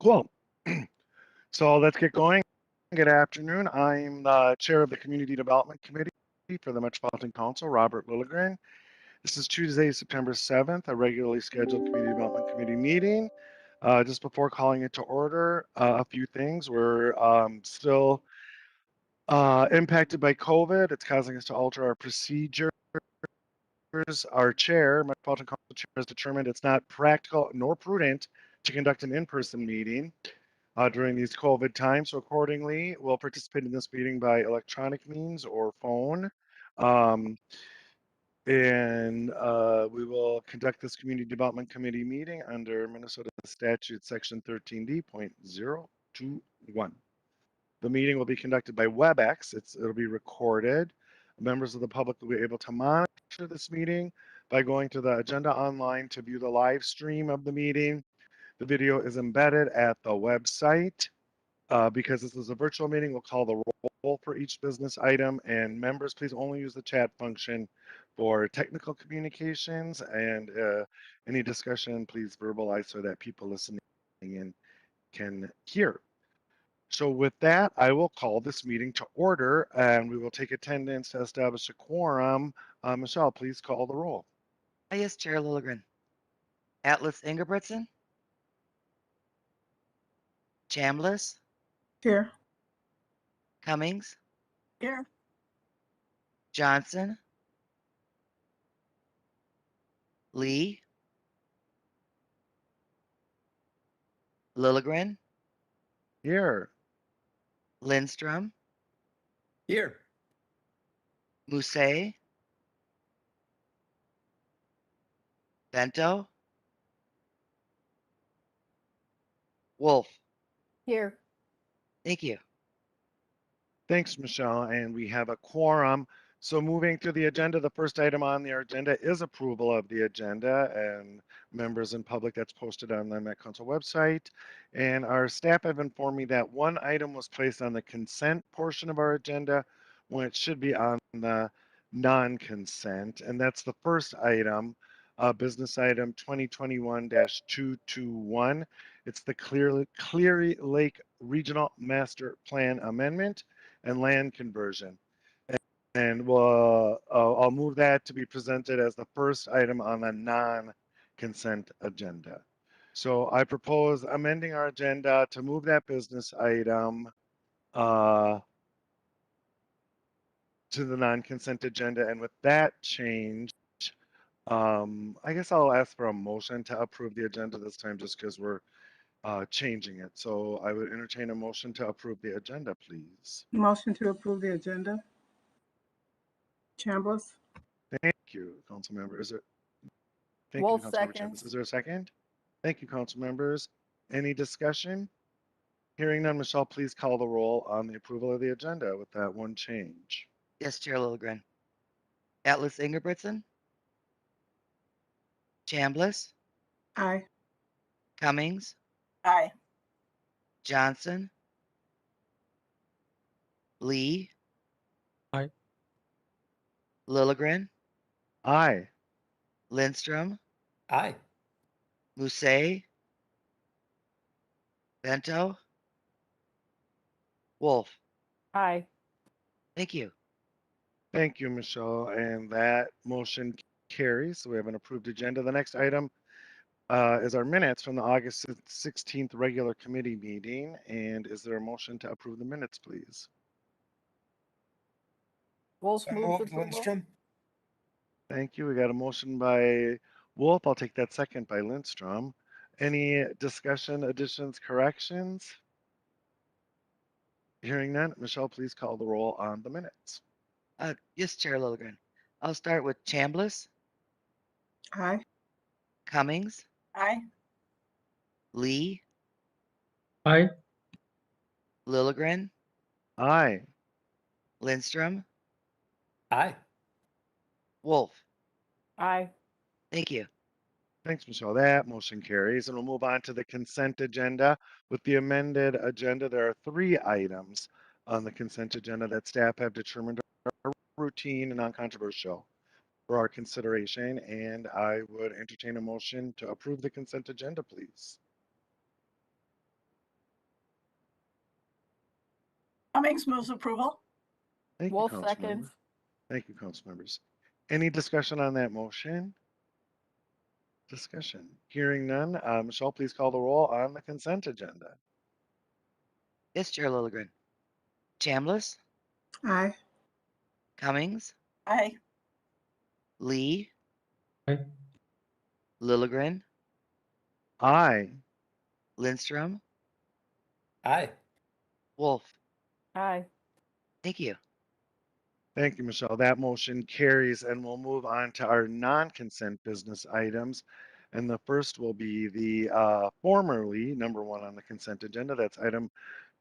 Cool. So let's get going. Good afternoon. I'm the chair of the Community Development Committee for the Metropolitan Council, Robert Lilligren. This is Tuesday, September 7th, a regularly scheduled Community Development Committee meeting. Just before calling it to order, a few things. We're still impacted by COVID. It's causing us to alter our procedures. Our chair, Metropolitan Council chair, has determined it's not practical nor prudent to conduct an in-person meeting during these COVID times. So accordingly, we'll participate in this meeting by electronic means or phone. Um, and we will conduct this Community Development Committee meeting under Minnesota Statute Section 13D.021. The meeting will be conducted by WebEx. It'll be recorded. Members of the public will be able to monitor this meeting by going to the agenda online to view the live stream of the meeting. The video is embedded at the website. Because this is a virtual meeting, we'll call the roll for each business item, and members, please only use the chat function for technical communications, and any discussion, please verbalize so that people listening in can hear. So with that, I will call this meeting to order, and we will take attendance to establish a quorum. Michelle, please call the roll. Yes, Chair Lilligren. Atlas Ingebrigtsen. Chambliss. Here. Cummings. Here. Johnson. Lee. Lilligren. Here. Lindstrom. Here. Musset. Bento. Wolf. Here. Thank you. Thanks, Michelle. And we have a quorum. So moving through the agenda, the first item on the agenda is approval of the agenda, and members and public, that's posted on the Met Council website. And our staff have informed me that one item was placed on the consent portion of our agenda when it should be on the non-consent. And that's the first item, business item 2021-221. It's the Cleary Lake Regional Master Plan Amendment and land conversion. And I'll move that to be presented as the first item on the non-consent agenda. So I propose amending our agenda to move that business item to the non-consent agenda. And with that change, I guess I'll ask for a motion to approve the agenda this time just because we're changing it. So I would entertain a motion to approve the agenda, please. Motion to approve the agenda. Chambliss. Thank you, council member. Thank Wolf you, Councilmember seconds. Chambliss. Is there a second? Thank you, council members. Any discussion? Hearing none, Michelle, please call the roll on the approval of the agenda with that one change. Yes, Chair Lilligren. Atlas Ingebrigtsen. Chambliss. Aye. Cummings. Aye. Johnson. Lee. Aye. Lilligren. Aye. Lindstrom. Aye. Musset. Bento. Wolf. Aye. Thank you. Thank you, Michelle. And that motion carries. So we have an approved agenda. The next item is our minutes from the August 16th regular committee meeting. And is there a motion to approve the minutes, please? Wolf So moves moved, approval. Lindstrom. Thank you. We got a motion by Wolf. I'll take that second by Lindstrom. Any discussion, additions, corrections? Hearing none, Michelle, please call the roll on the minutes. Yes, Chair Lilligren. I'll start with Chambliss. Aye. Cummings. Aye. Lee. Aye. Lilligren. Aye. Lindstrom. Aye. Wolf. Aye. Thank you. Thanks, Michelle. That motion carries. And we'll move on to the consent agenda. With the amended agenda, there are 3 items on the consent agenda that staff have determined are routine and non-controversial for our consideration. And I would entertain a motion to approve the consent agenda, please. Cummings moves approval. Thank you, Wolf council seconds. members. Thank you, council members. Any discussion on that motion? Discussion. Hearing none. Michelle, please call the roll on the consent agenda. Yes, Chair Lilligren. Chambliss, Aye. Cummings, Aye. Lee, Aye. Lilligren, Aye. Lindstrom, Aye. Wolf. Aye. Thank you. Thank you, Michelle. That motion carries, and we'll move on to our non-consent business items. And the first will be the formerly number one on the consent agenda. That's item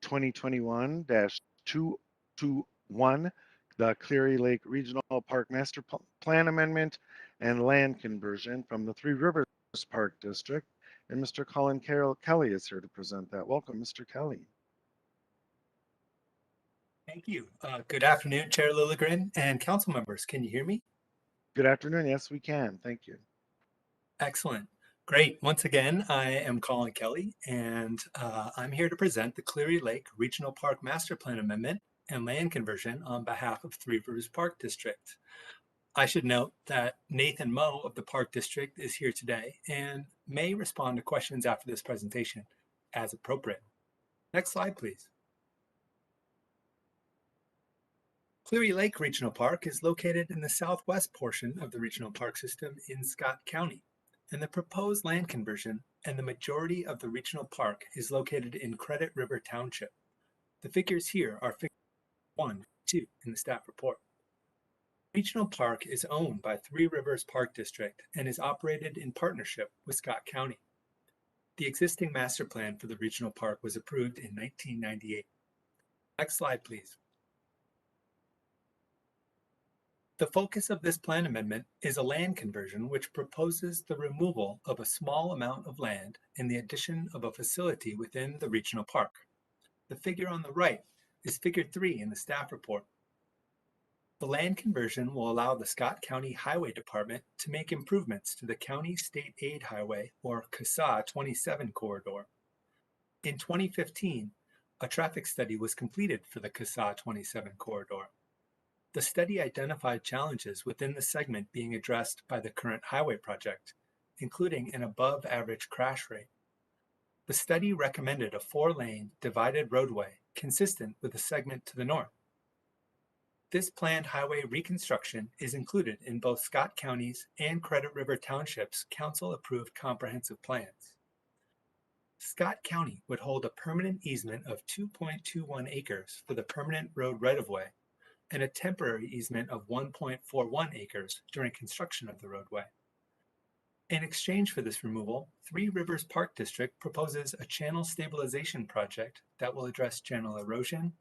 2021-221, the Cleary Lake Regional Park Master Plan Amendment and land conversion from the Three Rivers Park District. And Mr. Colin Kelly is here to present that. Welcome, Mr. Kelly. Thank you. Good afternoon, Chair Lilligren and council members. Can you hear me? Good afternoon. Yes, we can. Thank you. Excellent. Great. Once again, I am Colin Kelly, and I'm here to present the Cleary Lake Regional Park Master Plan Amendment and land conversion on behalf of Three Rivers Park District. I should note that Nathan Moe of the Park District is here today and may respond to questions after this presentation as appropriate. Next slide, please. Cleary Lake Regional Park is located in the southwest portion of the regional park system in Scott County, and the proposed land conversion and the majority of the regional park is located in Credit River Township. The figures here are figures 1, 2 in the staff report. Regional Park is owned by Three Rivers Park District and is operated in partnership with Scott County. The existing master plan for the regional park was approved in 1998. Next slide, please. The focus of this plan amendment is a land conversion which proposes the removal of a small amount of land and the addition of a facility within the regional park. The figure on the right is figure 3 in the staff report. The land conversion will allow the Scott County Highway Department to make improvements to the County State Aid Highway or CSA 27 corridor. In 2015, a traffic study was completed for the CSA 27 corridor. The study identified challenges within the segment being addressed by the current highway project, including an above-average crash rate. The study recommended a 4-lane divided roadway consistent with the segment to the north. This planned highway reconstruction is included in both Scott County's and Credit River Township's council-approved comprehensive plans. Scott County would hold a permanent easement of 2.21 acres for the permanent road right-of-way and a temporary easement of 1.41 acres during construction of the roadway. In exchange for this removal, Three Rivers Park District proposes a channel stabilization project that will address channel erosion,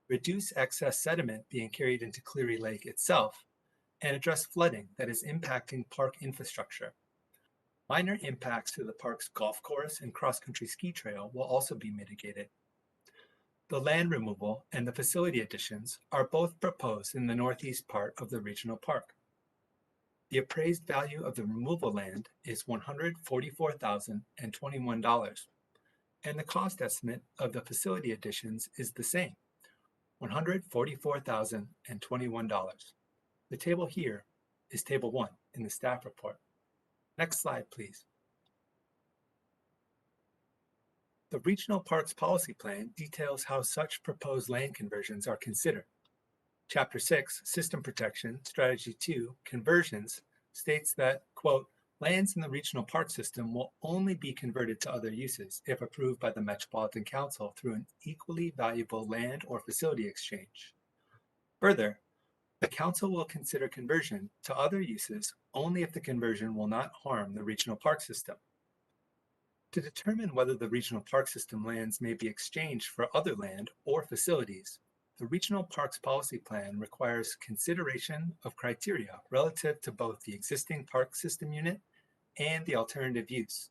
reduce excess sediment being carried into Cleary Lake itself, and address flooding that is impacting park infrastructure. Minor impacts to the park's golf course and cross-country ski trail will also be mitigated. The land removal and the facility additions are both proposed in the northeast part of the regional park. The appraised value of the removal land is $144,021, and the cost estimate of the facility additions is the same, $144,021. The table here is Table 1 in the staff report. Next slide, please. The Regional Parks Policy Plan details how such proposed land conversions are considered. Chapter 6, System Protection, Strategy 2, Conversions, states that, quote, lands in the regional park system will only be converted to other uses if approved by the Metropolitan Council through an equally valuable land or facility exchange. Further, the Council will consider conversion to other uses only if the conversion will not harm the regional park system. To determine whether the regional park system lands may be exchanged for other land or facilities, the Regional Parks Policy Plan requires consideration of criteria relative to both the existing park system unit and the alternative use.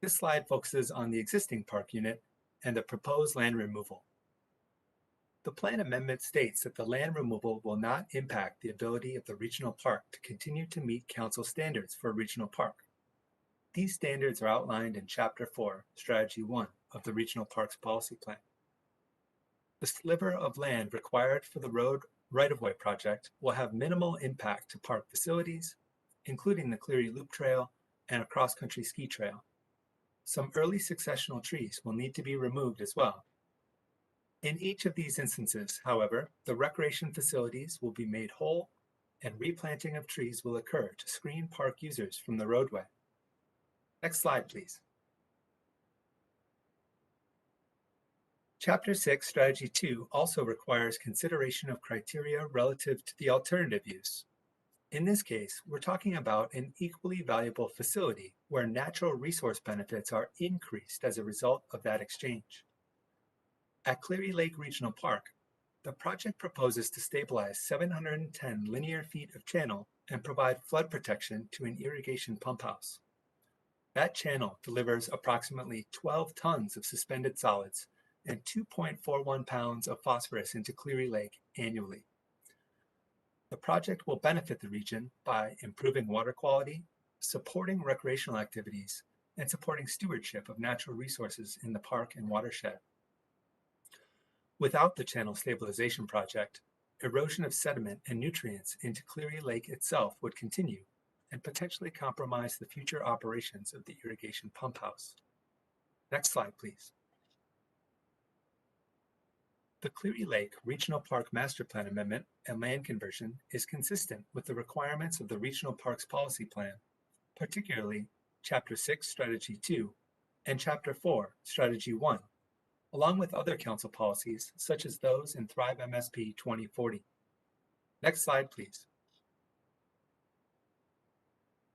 This slide focuses on the existing park unit and the proposed land removal. The plan amendment states that the land removal will not impact the ability of the regional park to continue to meet council standards for a regional park. These standards are outlined in Chapter 4, Strategy 1 of the Regional Parks Policy Plan. The sliver of land required for the road right-of-way project will have minimal impact to park facilities, including the Cleary Loop Trail and a cross-country ski trail. Some early successional trees will need to be removed as well. In each of these instances, however, the recreation facilities will be made whole and replanting of trees will occur to screen park users from the roadway. Next slide, please. Chapter 6, Strategy 2 also requires consideration of criteria relative to the alternative use. In this case, we're talking about an equally valuable facility where natural resource benefits are increased as a result of that exchange. At Cleary Lake Regional Park, the project proposes to stabilize 710 linear feet of channel and provide flood protection to an irrigation pump house. That channel delivers approximately 12 tons of suspended solids and 2.41 pounds of phosphorus into Cleary Lake annually. The project will benefit the region by improving water quality, supporting recreational activities, and supporting stewardship of natural resources in the park and watershed. Without the channel stabilization project, erosion of sediment and nutrients into Cleary Lake itself would continue and potentially compromise the future operations of the irrigation pump house. Next slide, please. The Cleary Lake Regional Park Master Plan Amendment and land conversion is consistent with the requirements of the Regional Parks Policy Plan, particularly Chapter 6, Strategy 2, and Chapter 4, Strategy 1, along with other council policies such as those in Thrive MSP 2040. Next slide, please.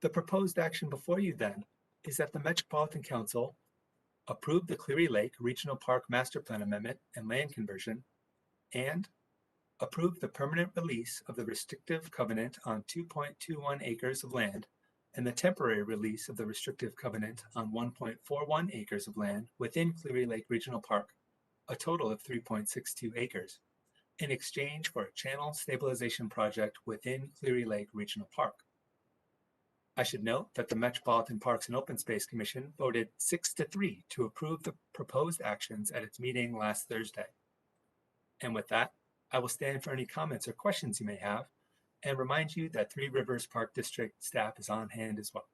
The proposed action before you then is that the Metropolitan Council approve the Cleary Lake Regional Park Master Plan Amendment and land conversion, and approve the permanent release of the restrictive covenant on 2.21 acres of land and the temporary release of the restrictive covenant on 1.41 acres of land within Cleary Lake Regional Park, a total of 3.62 acres, in exchange for a channel stabilization project within Cleary Lake Regional Park. I should note that the Metropolitan Parks and Open Space Commission voted 6-3 to approve the proposed actions at its meeting last Thursday. And with that, I will stand for any comments or questions you may have and remind you that Three Rivers Park District staff is on hand as well.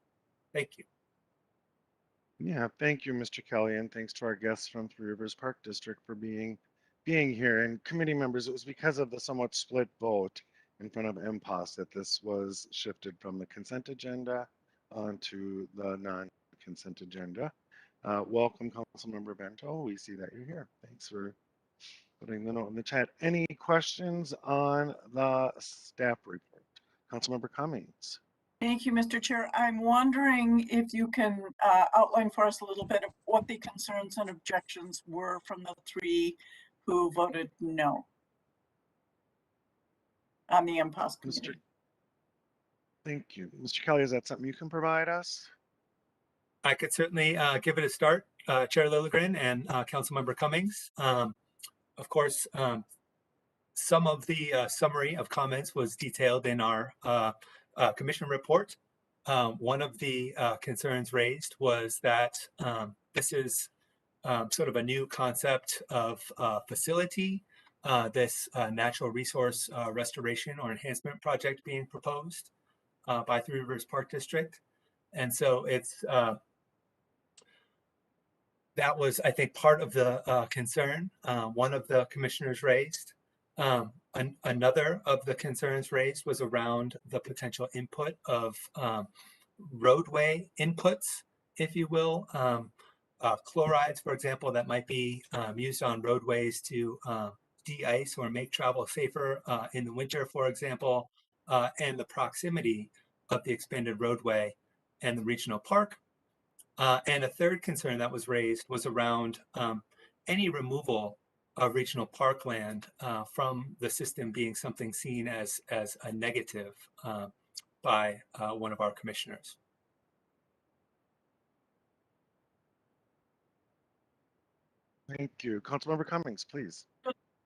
Thank you. Yeah, thank you, Mr. Kelly, and thanks to our guests from Three Rivers Park District for being here. And committee members, it was because of the somewhat split vote in front of MPOS that this was shifted from the consent agenda onto the non-consent agenda. Welcome, Councilmember Bento. We see that you're here. Thanks for putting the note in the chat. Any questions on the staff report? Councilmember Cummings. Thank you, Mr. Chair. I'm wondering if you can outline for us a little bit of what the concerns and objections were from the three who voted no on the MPOS committee. Thank you. Mr. Kelly, is that something you can provide us? I could certainly give it a start, Chair Lilligren and Councilmember Cummings. Of course, some of the summary of comments was detailed in our commission report. One of the concerns raised was that this is sort of a new concept of facility, this natural resource restoration or enhancement project being proposed by Three Rivers Park District. And so it's that was, I think, part of the concern one of the commissioners raised. Another of the concerns raised was around the potential input of roadway inputs, if you will. Chlorides, for example, that might be used on roadways to de-ice or make travel safer in the winter, for example, and the proximity of the expanded roadway and the regional park. And a third concern that was raised was around any removal of regional parkland from the system being something seen as a negative by one of our commissioners. Thank you. Councilmember Cummings, please.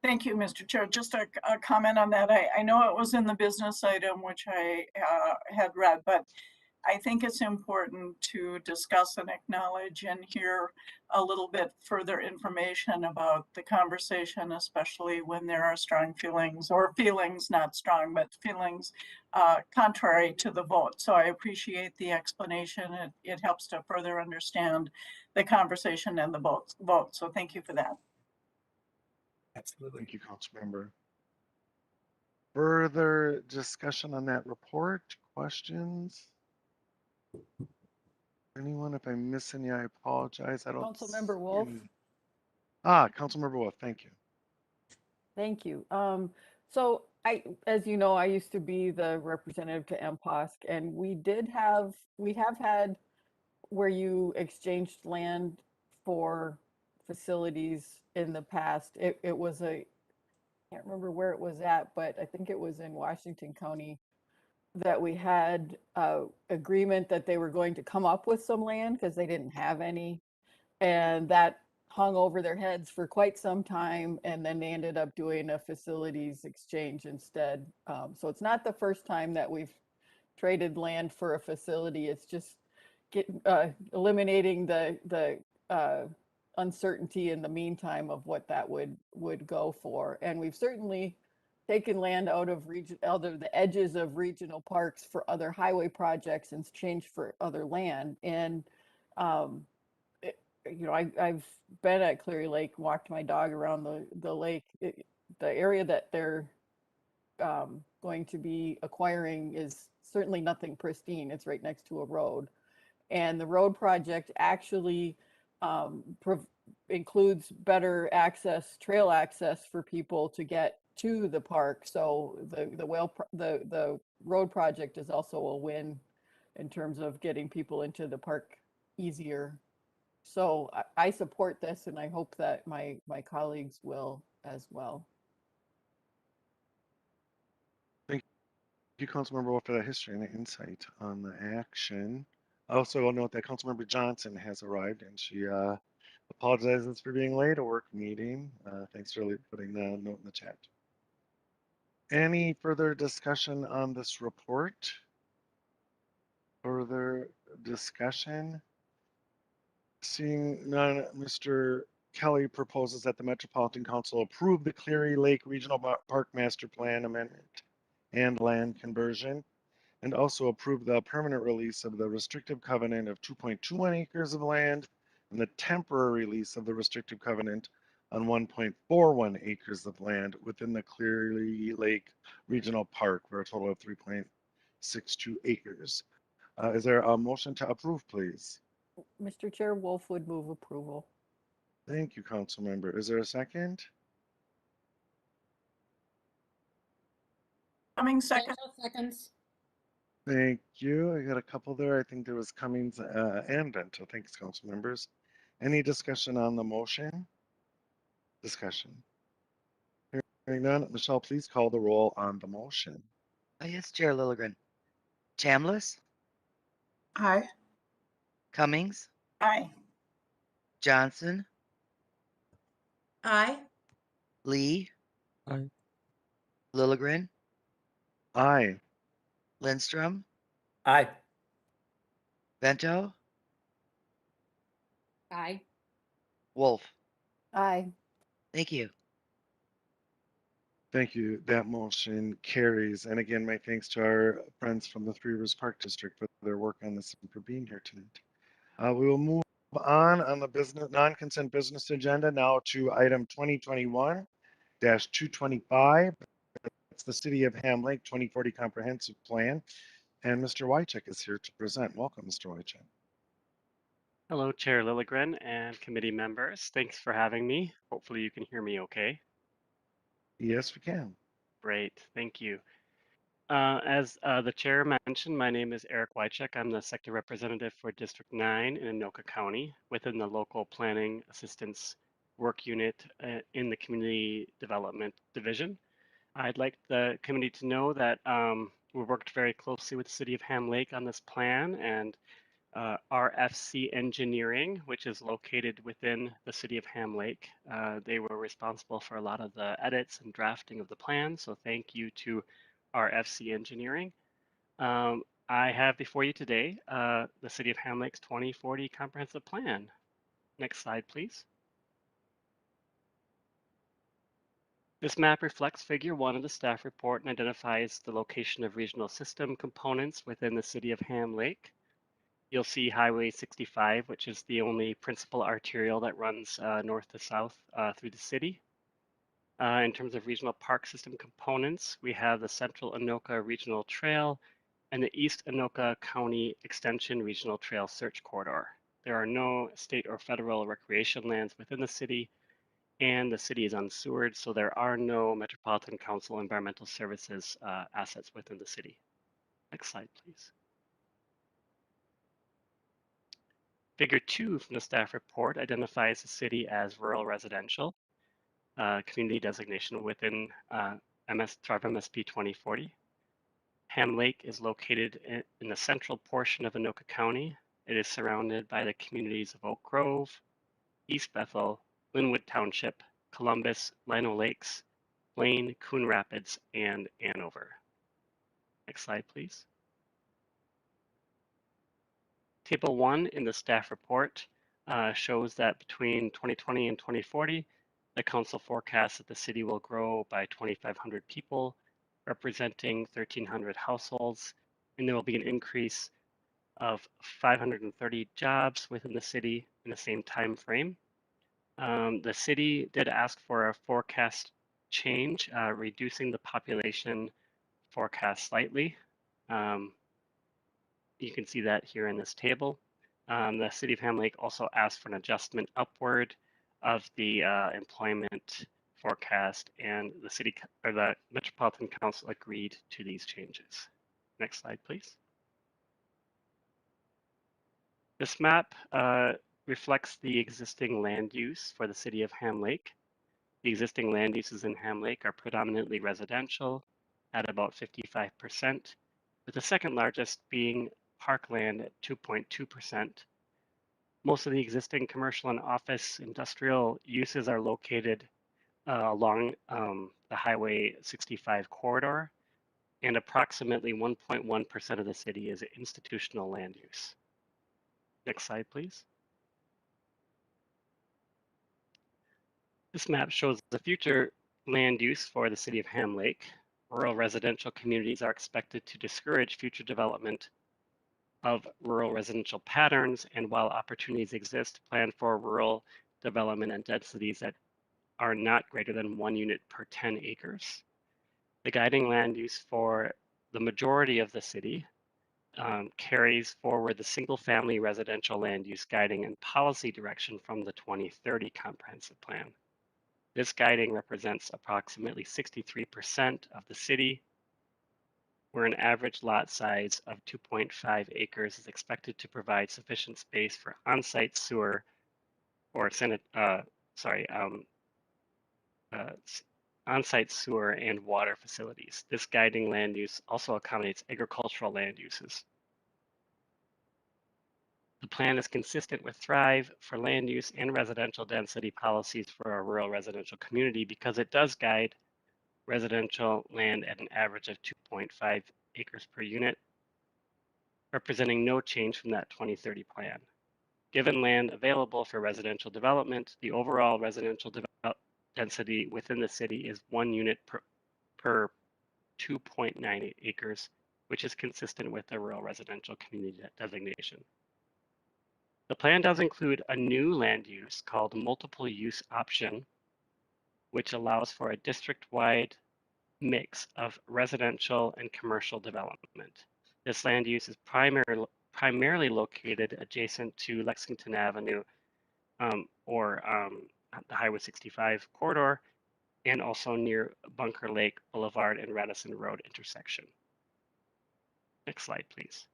Thank you, Mr. Chair. Just a comment on that. I know it was in the business item, which I had read, but I think it's important to discuss and acknowledge and hear a little bit further information about the conversation, especially when there are strong feelings, or feelings, not strong, but feelings contrary to the vote. So I appreciate the explanation. It helps to further understand the conversation and the vote. So thank you for that. Absolutely. Thank you, Councilmember. Further discussion on that report? Questions? Anyone? If I miss any, I apologize. I don't. Councilmember see Wolf. any. Councilmember Wolf, thank you. Thank you. So as you know, I used to be the representative to MPOSC, and we have had where you exchanged land for facilities in the past. It was I can't remember where it was at, but I think it was in Washington County that we had a agreement that they were going to come up with some land because they didn't have any, and that hung over their heads for quite some time, and then they ended up doing a facilities exchange instead. So it's not the first time that we've traded land for a facility. It's just eliminating the uncertainty in the meantime of what that would go for. And we've certainly taken land out of the edges of regional parks for other highway projects and changed for other land. And I've been at Cleary Lake, walked my dog around the lake. The area that they're going to be acquiring is certainly nothing pristine. It's right next to a road. And the road project actually includes better access, trail access for people to get to the park. So the road project is also a win in terms of getting people into the park easier. So I support this, and I hope that my colleagues will as well. Thank you, Councilmember Wolf, for that history and the insight on the action. I also will note that Councilmember Johnson has arrived, and she apologizes for being late, a work meeting. Thanks for putting the note in the chat. Any further discussion on this report? Further discussion? Seeing none, Mr. Kelly proposes that the Metropolitan Council approve the Cleary Lake Regional Park Master Plan Amendment and land conversion, and also approve the permanent release of the restrictive covenant of 2.21 acres of land and the temporary release of the restrictive covenant on 1.41 acres of land within the Cleary Lake Regional Park for a total of 3.62 acres. Is there a motion to approve, please? Mr. Chair, Wolf would move approval. Thank you, council member. Is there a second? Coming second. Seconds. Thank you. I got a couple there. I think there was Cummings and Vento. Thanks, council members. Any discussion on the motion? Discussion. Hearing none, Michelle, please call the roll on the motion. Yes, Chair Lilligren. Chambliss, Aye. Cummings, Aye. Johnson, Aye. Lee, Aye. Lilligren, Aye. Lindstrom, Aye. Vento, Aye. Wolf. Aye. Thank you. That motion carries. And again, my thanks to our friends from the Three Rivers Park District for their work on this and for being here tonight. We will move on the business non-consent business agenda now to item 2021-225. It's the City of Ham Lake 2040 Comprehensive Plan. And Mr. Wycheck is here to present. Welcome, Mr. Wycheck. Hello, Chair Lilligren and committee members. Thanks for having me. Hopefully you can hear me okay. Yes, we can. Great, thank you. As the chair mentioned, my name is Eric Wycheck. I'm the sector representative for District 9 in Anoka County within the local planning assistance work unit in the community development division. I'd like the committee to know that we worked very closely with the City of Ham Lake on this plan, and RFC Engineering, which is located within the City of Ham Lake. They were responsible for a lot of the edits and drafting of the plan, so thank you to RFC Engineering. I have before you today the City of Ham Lake's 2040 Comprehensive Plan. Next slide, please. This map reflects Figure 1 of the staff report and identifies the location of regional system components within the City of Ham Lake. You'll see Highway 65, which is the only principal arterial that runs north to south through the city. In terms of regional park system components, we have the Central Anoka Regional Trail and the East Anoka County Extension Regional Trail Search Corridor. There are no state or federal recreation lands within the city, and the city is unsewered, so there are no Metropolitan Council Environmental Services assets within the city. Next slide, please. Figure 2 from the staff report identifies the city as rural residential. Community designation within Thrive MSP 2040. Ham Lake is located in the central portion of Anoka County. It is surrounded by the communities of Oak Grove, East Bethel, Linwood Township, Columbus, Lino Lakes, Blaine, Coon Rapids, and Anover. Next slide, please. Table 1 in the staff report shows that between 2020 and 2040, the council forecasts that the city will grow by 2,500 people, representing 1,300 households, and there will be an increase of 530 jobs within the city in the same time frame. The city did ask for a forecast change, reducing the population forecast slightly. You can see that here in this table. The City of Ham Lake also asked for an adjustment upward of the employment forecast, and the city or the Metropolitan Council agreed to these changes. Next slide, please. This map reflects the existing land use for the City of Ham Lake. The existing land uses in Ham Lake are predominantly residential at about 55%, with the second largest being parkland at 2.2%. Most of the existing commercial and office industrial uses are located along the Highway 65 corridor, and approximately 1.1% of the city is institutional land use. Next slide, please. This map shows the future land use for the City of Ham Lake. Rural residential communities are expected to discourage future development of rural residential patterns, and while opportunities exist, plan for rural development and densities that are not greater than 1 unit per 10 acres. The guiding land use for the majority of the city carries forward the single-family residential land use guiding and policy direction from the 2030 Comprehensive Plan. This guiding represents approximately 63% of the city, where an average lot size of 2.5 acres is expected to provide sufficient space for on-site sewer or on-site sewer and water facilities. This guiding land use also accommodates agricultural land uses. The plan is consistent with Thrive for land use and residential density policies for a rural residential community because it does guide residential land at an average of 2.5 acres per unit, representing no change from that 2030 plan. Given land available for residential development, the overall residential density within the city is 1 unit per 2.98 acres, which is consistent with the rural residential community designation. The plan does include a new land use called multiple use option, which allows for a district-wide mix of residential and commercial development. This land use is primarily located adjacent to Lexington Avenue or the Highway 65 corridor, and also near Bunker Lake Boulevard and Radisson Road intersection. Next slide, please.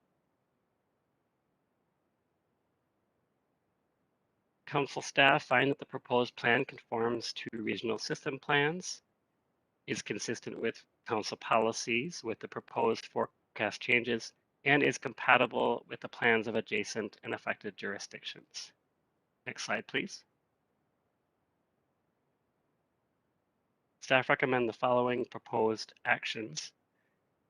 Council staff find that the proposed plan conforms to regional system plans, is consistent with council policies with the proposed forecast changes, and is compatible with the plans of adjacent and affected jurisdictions. Next slide, please. Staff recommend the following proposed actions.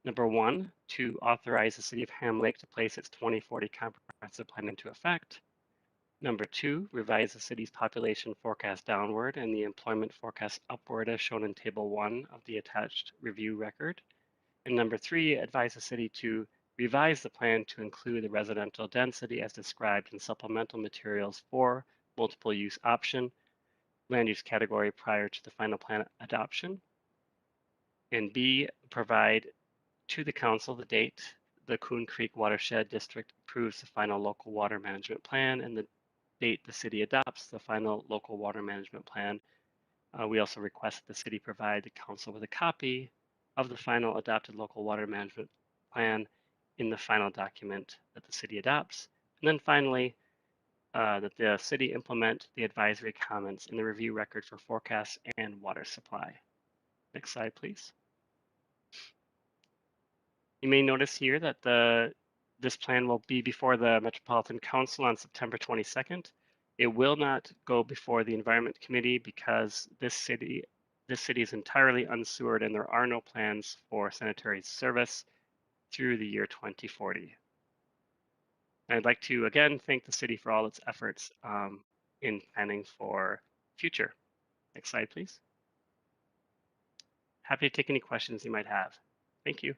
Number 1, to authorize the City of Ham Lake to place its 2040 comprehensive plan into effect. Number 2, revise the city's population forecast downward and the employment forecast upward as shown in Table 1 of the attached review record. And number 3, advise the city to revise the plan to include the residential density as described in supplemental materials for multiple use option land use category prior to the final plan adoption. And B, provide to the council the date the Coon Creek Watershed District approves the final local water management plan and the date the city adopts the final local water management plan. We also request that the city provide the council with a copy of the final adopted local water management plan in the final document that the city adopts. And then finally, that the city implement the advisory comments in the review record for forecasts and water supply. Next slide, please. You may notice here that this plan will be before the Metropolitan Council on September 22nd. It will not go before the Environment Committee because this city is entirely unsewered and there are no plans for sanitary service through the year 2040. I'd like to again thank the city for all its efforts in planning for future. Next slide, please. Happy to take any questions you might have. Thank you.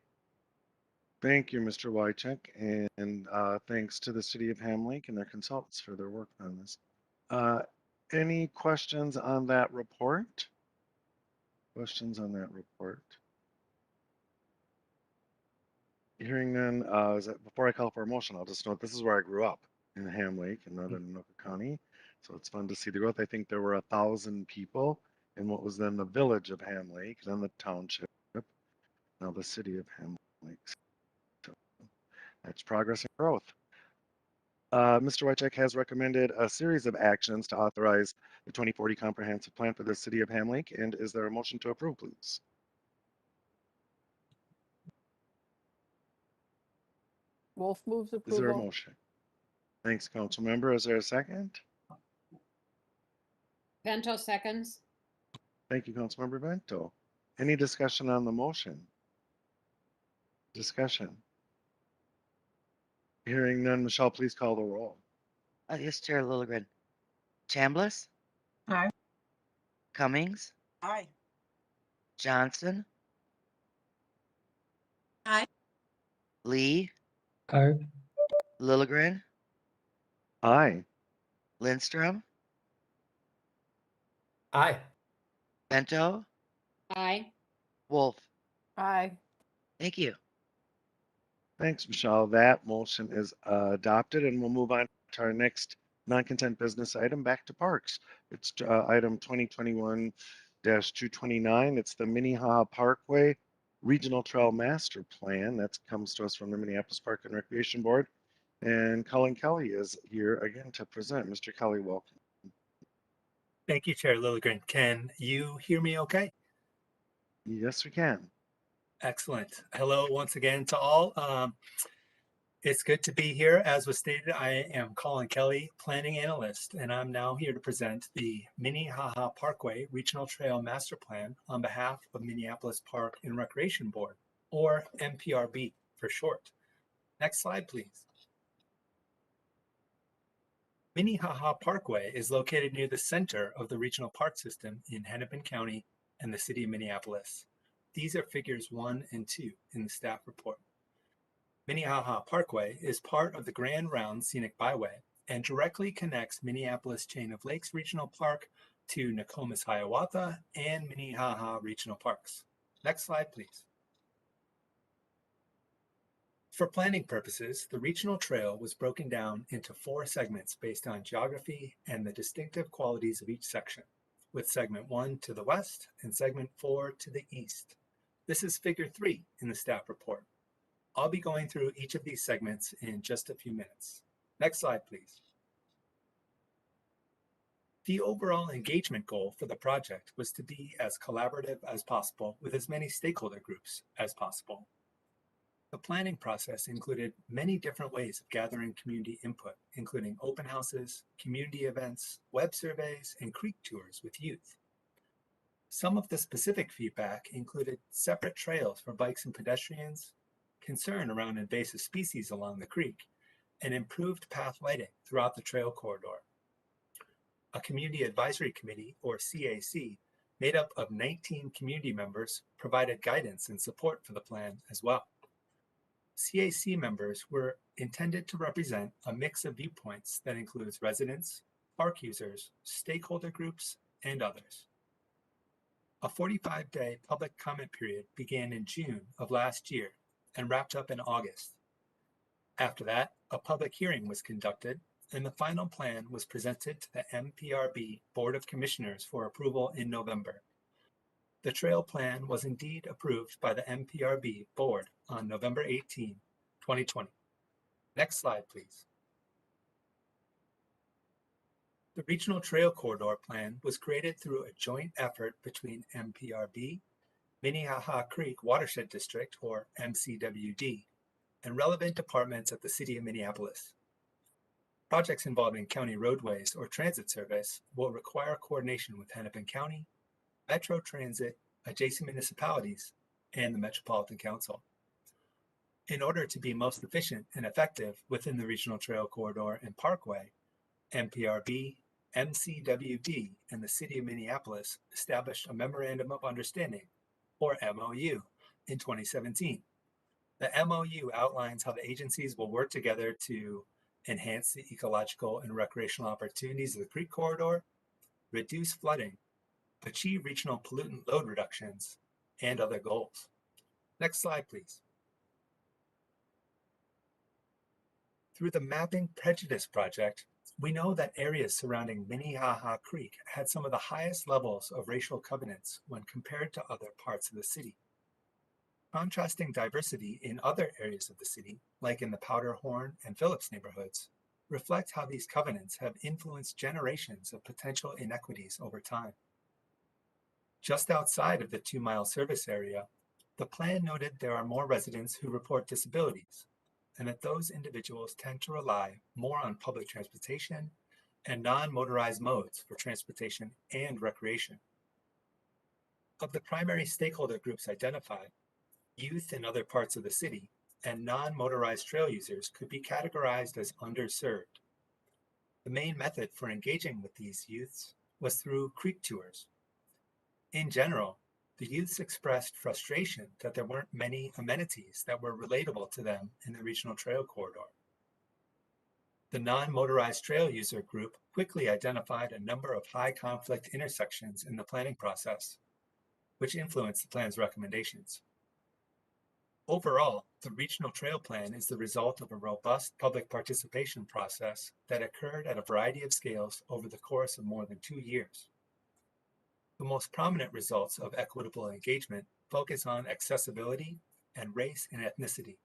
Thank you, Mr. Wycheck, and thanks to the City of Ham Lake and their consultants for their work on this. Any questions on that report? Questions on that report? Hearing none, before I call for a motion, I'll just note this is where I grew up in Ham Lake in northern Anoka County. So it's fun to see the growth. I think there were 1,000 people in what was then the village of Ham Lake, then the township, now the city of Ham Lake. So that's progress and growth. Mr. Wycheck has recommended a series of actions to authorize the 2040 comprehensive plan for the city of Ham Lake. And is there a motion to approve, please? Wolf moves Is there a approval. motion? Thanks, council member. Is there a second? Vento seconds. Thank you, Councilmember Bento. Any discussion on the motion? Discussion. Hearing none, Michelle, please call the roll. Yes, Chair Lilligren. Chambliss, Aye. Cummings, Aye. Johnson, Aye. Lee, Aye. Lilligren, Aye. Lindstrom, Aye. Bento, Aye. Wolf. Aye. Thank you. Thanks, Michelle. That motion is adopted, and we'll move on to our next non-consent business item, back to parks. It's item 2021-229. It's the Minnehaha Parkway Regional Trail Master Plan. That comes to us from the Minneapolis Park and Recreation Board. And Colin Kelly is here again to present. Mr. Kelly, welcome. Thank you, Chair Lilligren. Can you hear me okay? Yes, we can. Excellent. Hello once again to all. It's good to be here. As was stated, I am Colin Kelly, Planning Analyst, and I'm now here to present the Minnehaha Parkway Regional Trail Master Plan on behalf of Minneapolis Park and Recreation Board, or MPRB for short. Next slide, please. Minnehaha Parkway is located near the center of the regional park system in Hennepin County and the city of Minneapolis. These are figures 1 and 2 in the staff report. Minnehaha Parkway is part of the Grand Round Scenic Byway and directly connects Minneapolis Chain of Lakes Regional Park to Nokomis Hiawatha and Minnehaha Regional Parks. Next slide, please. For planning purposes, the regional trail was broken down into 4 segments based on geography and the distinctive qualities of each section, with segment 1 to the west and segment 4 to the east. This is figure 3 in the staff report. I'll be going through each of these segments in just a few minutes. Next slide, please. The overall engagement goal for the project was to be as collaborative as possible with as many stakeholder groups as possible. The planning process included many different ways of gathering community input, including open houses, community events, web surveys, and creek tours with youth. Some of the specific feedback included separate trails for bikes and pedestrians, concern around invasive species along the creek, and improved path lighting throughout the trail corridor. A Community Advisory Committee, or CAC, made up of 19 community members provided guidance and support for the plan as well. CAC members were intended to represent a mix of viewpoints that includes residents, park users, stakeholder groups, and others. A 45-day public comment period began in June of last year and wrapped up in August. After that, a public hearing was conducted and the final plan was presented to the MPRB Board of Commissioners for approval in November. The trail plan was indeed approved by the MPRB Board on November 18, 2020. Next slide, please. The Regional Trail Corridor Plan was created through a joint effort between MPRB, Minnehaha Creek Watershed District, or MCWD, and relevant departments at the City of Minneapolis. Projects involving county roadways or transit service will require coordination with Hennepin County, Metro Transit, adjacent municipalities, and the Metropolitan Council. In order to be most efficient and effective within the Regional Trail Corridor and Parkway, MPRB, MCWD, and the City of Minneapolis established a Memorandum of Understanding, or MOU, in 2017. The MOU outlines how the agencies will work together to enhance the ecological and recreational opportunities of the creek corridor, reduce flooding, achieve regional pollutant load reductions, and other goals. Next slide, please. Through the Mapping Prejudice Project, we know that areas surrounding Minnehaha Creek had some of the highest levels of racial covenants when compared to other parts of the city. Contrasting diversity in other areas of the city, like in the Powderhorn and Phillips neighborhoods, reflect how these covenants have influenced generations of potential inequities over time. Just outside of the 2-mile service area, the plan noted there are more residents who report disabilities, and that those individuals tend to rely more on public transportation and non-motorized modes for transportation and recreation. Of the primary stakeholder groups identified, youth in other parts of the city and non-motorized trail users could be categorized as underserved. The main method for engaging with these youths was through creek tours. In general, the youths expressed frustration that there weren't many amenities that were relatable to them in the Regional Trail Corridor. The non-motorized trail user group quickly identified a number of high conflict intersections in the planning process, which influenced the plan's recommendations. Overall, the Regional Trail Plan is the result of a robust public participation process that occurred at a variety of scales over the course of more than 2 years. The most prominent results of equitable engagement focus on accessibility and race and ethnicity.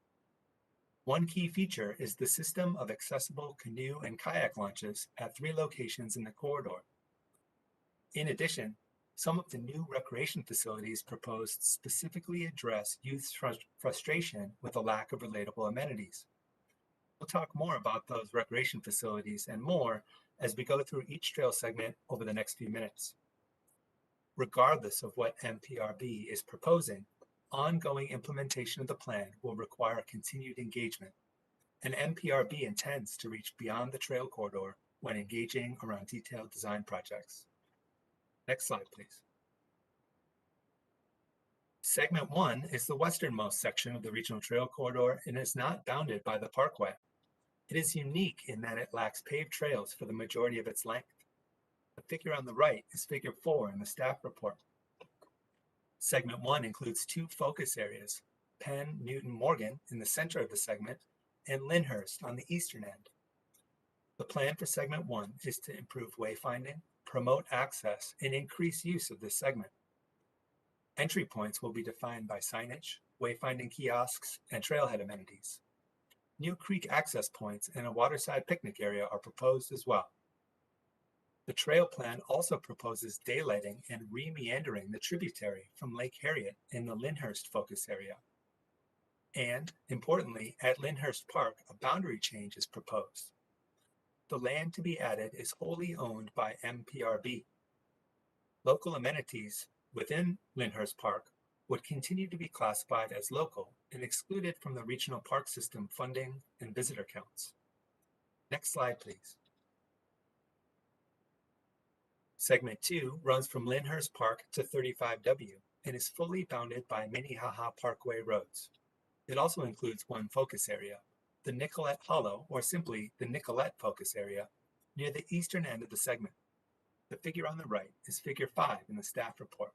One key feature is the system of accessible canoe and kayak launches at 3 locations in the corridor. In addition, some of the new recreation facilities proposed specifically address youth frustration with a lack of relatable amenities. We'll talk more about those recreation facilities and more as we go through each trail segment over the next few minutes. Regardless of what MPRB is proposing, ongoing implementation of the plan will require continued engagement, and MPRB intends to reach beyond the trail corridor when engaging around detailed design projects. Next slide, please. Segment 1 is the westernmost section of the Regional Trail Corridor and is not bounded by the Parkway. It is unique in that it lacks paved trails for the majority of its length. The figure on the right is figure 4 in the staff report. Segment 1 includes 2 focus areas, Penn, Newton, Morgan in the center of the segment, and Lyndhurst on the eastern end. The plan for segment 1 is to improve wayfinding, promote access, and increase use of this segment. Entry points will be defined by signage, wayfinding kiosks, and trailhead amenities. New creek access points and a waterside picnic area are proposed as well. The trail plan also proposes daylighting and re-meandering the tributary from Lake Harriet in the Lyndhurst focus area. And, importantly, at Lyndhurst Park, a boundary change is proposed. The land to be added is wholly owned by MPRB. Local amenities within Lyndhurst Park would continue to be classified as local and excluded from the regional park system funding and visitor counts. Next slide, please. Segment 2 runs from Lyndhurst Park to 35W and is fully bounded by Minnehaha Parkway roads. It also includes one focus area, the Nicollet Hollow, or simply the Nicollet Focus Area, near the eastern end of the segment. The figure on the right is figure 5 in the staff report.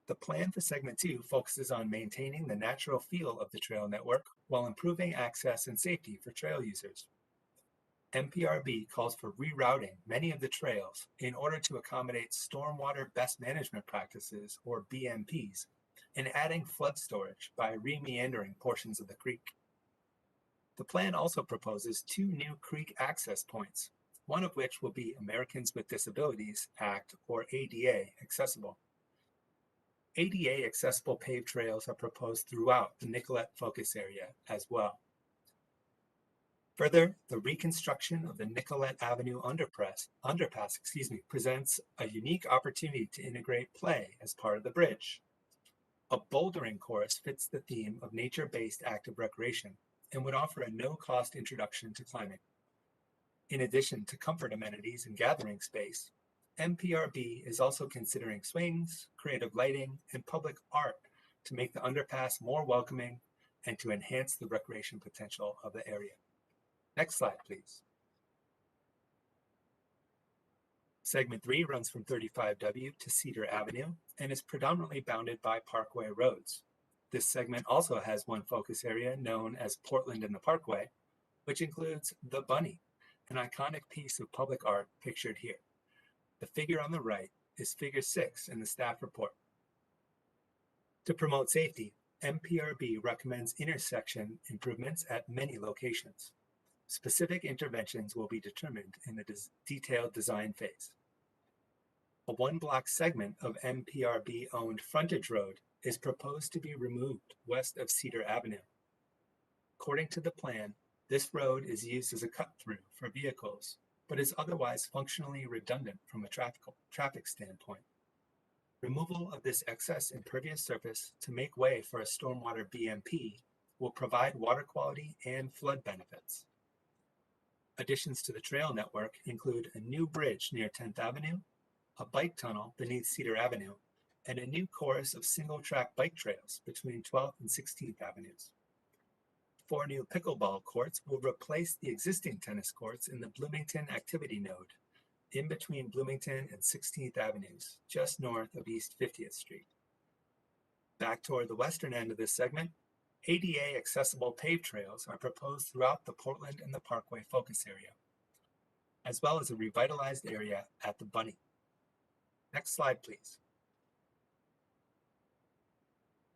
The plan for segment 2 focuses on maintaining the natural feel of the trail network while improving access and safety for trail users. MPRB calls for rerouting many of the trails in order to accommodate stormwater best management practices, or BMPs, and adding flood storage by remeandering portions of the creek. The plan also proposes 2 new creek access points, one of which will be Americans with Disabilities Act, or ADA, accessible. ADA accessible paved trails are proposed throughout the Nicollet Focus Area as well. Further, the reconstruction of the Nicollet Avenue underpass presents a unique opportunity to integrate play as part of the bridge. A bouldering course fits the theme of nature-based active recreation and would offer a no-cost introduction to climbing. In addition to comfort amenities and gathering space, MPRB is also considering swings, creative lighting, and public art to make the underpass more welcoming and to enhance the recreation potential of the area. Next slide, please. Segment 3 runs from 35W to Cedar Avenue and is predominantly bounded by Parkway roads. This segment also has one focus area known as Portland and the Parkway, which includes the Bunny, an iconic piece of public art pictured here. The figure on the right is figure 6 in the staff report. To promote safety, MPRB recommends intersection improvements at many locations. Specific interventions will be determined in the detailed design phase. A one-block segment of MPRB-owned frontage road is proposed to be removed west of Cedar Avenue. According to the plan, this road is used as a cut-through for vehicles, but is otherwise functionally redundant from a traffic standpoint. Removal of this excess impervious surface to make way for a stormwater BMP will provide water quality and flood benefits. Additions to the trail network include a new bridge near 10th Avenue, a bike tunnel beneath Cedar Avenue, and a new course of single-track bike trails between 12th and 16th Avenues. 4 new pickleball courts will replace the existing tennis courts in the Bloomington Activity Node, in between Bloomington and 16th Avenues, just north of East 50th Street. Back toward the western end of this segment, ADA accessible paved trails are proposed throughout the Portland and the Parkway focus area, as well as a revitalized area at the Bunny. Next slide, please.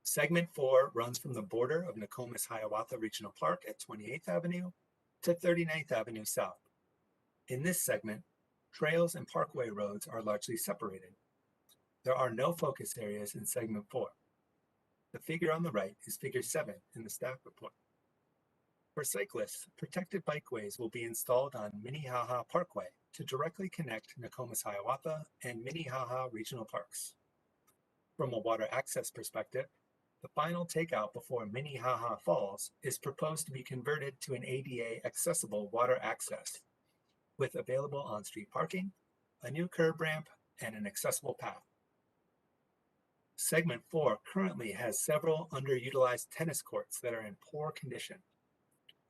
Segment 4 runs from the border of Nokomis-Hiawatha Regional Park at 28th Avenue to 39th Avenue South. In this segment, trails and parkway roads are largely separated. There are no focus areas in segment 4. The figure on the right is figure 7 in the staff report. For cyclists, protected bikeways will be installed on Minnehaha Parkway to directly connect Nokomis-Hiawatha and Minnehaha Regional Parks. From a water access perspective, the final takeout before Minnehaha Falls is proposed to be converted to an ADA accessible water access with available on-street parking, a new curb ramp, and an accessible path. Segment 4 currently has several underutilized tennis courts that are in poor condition.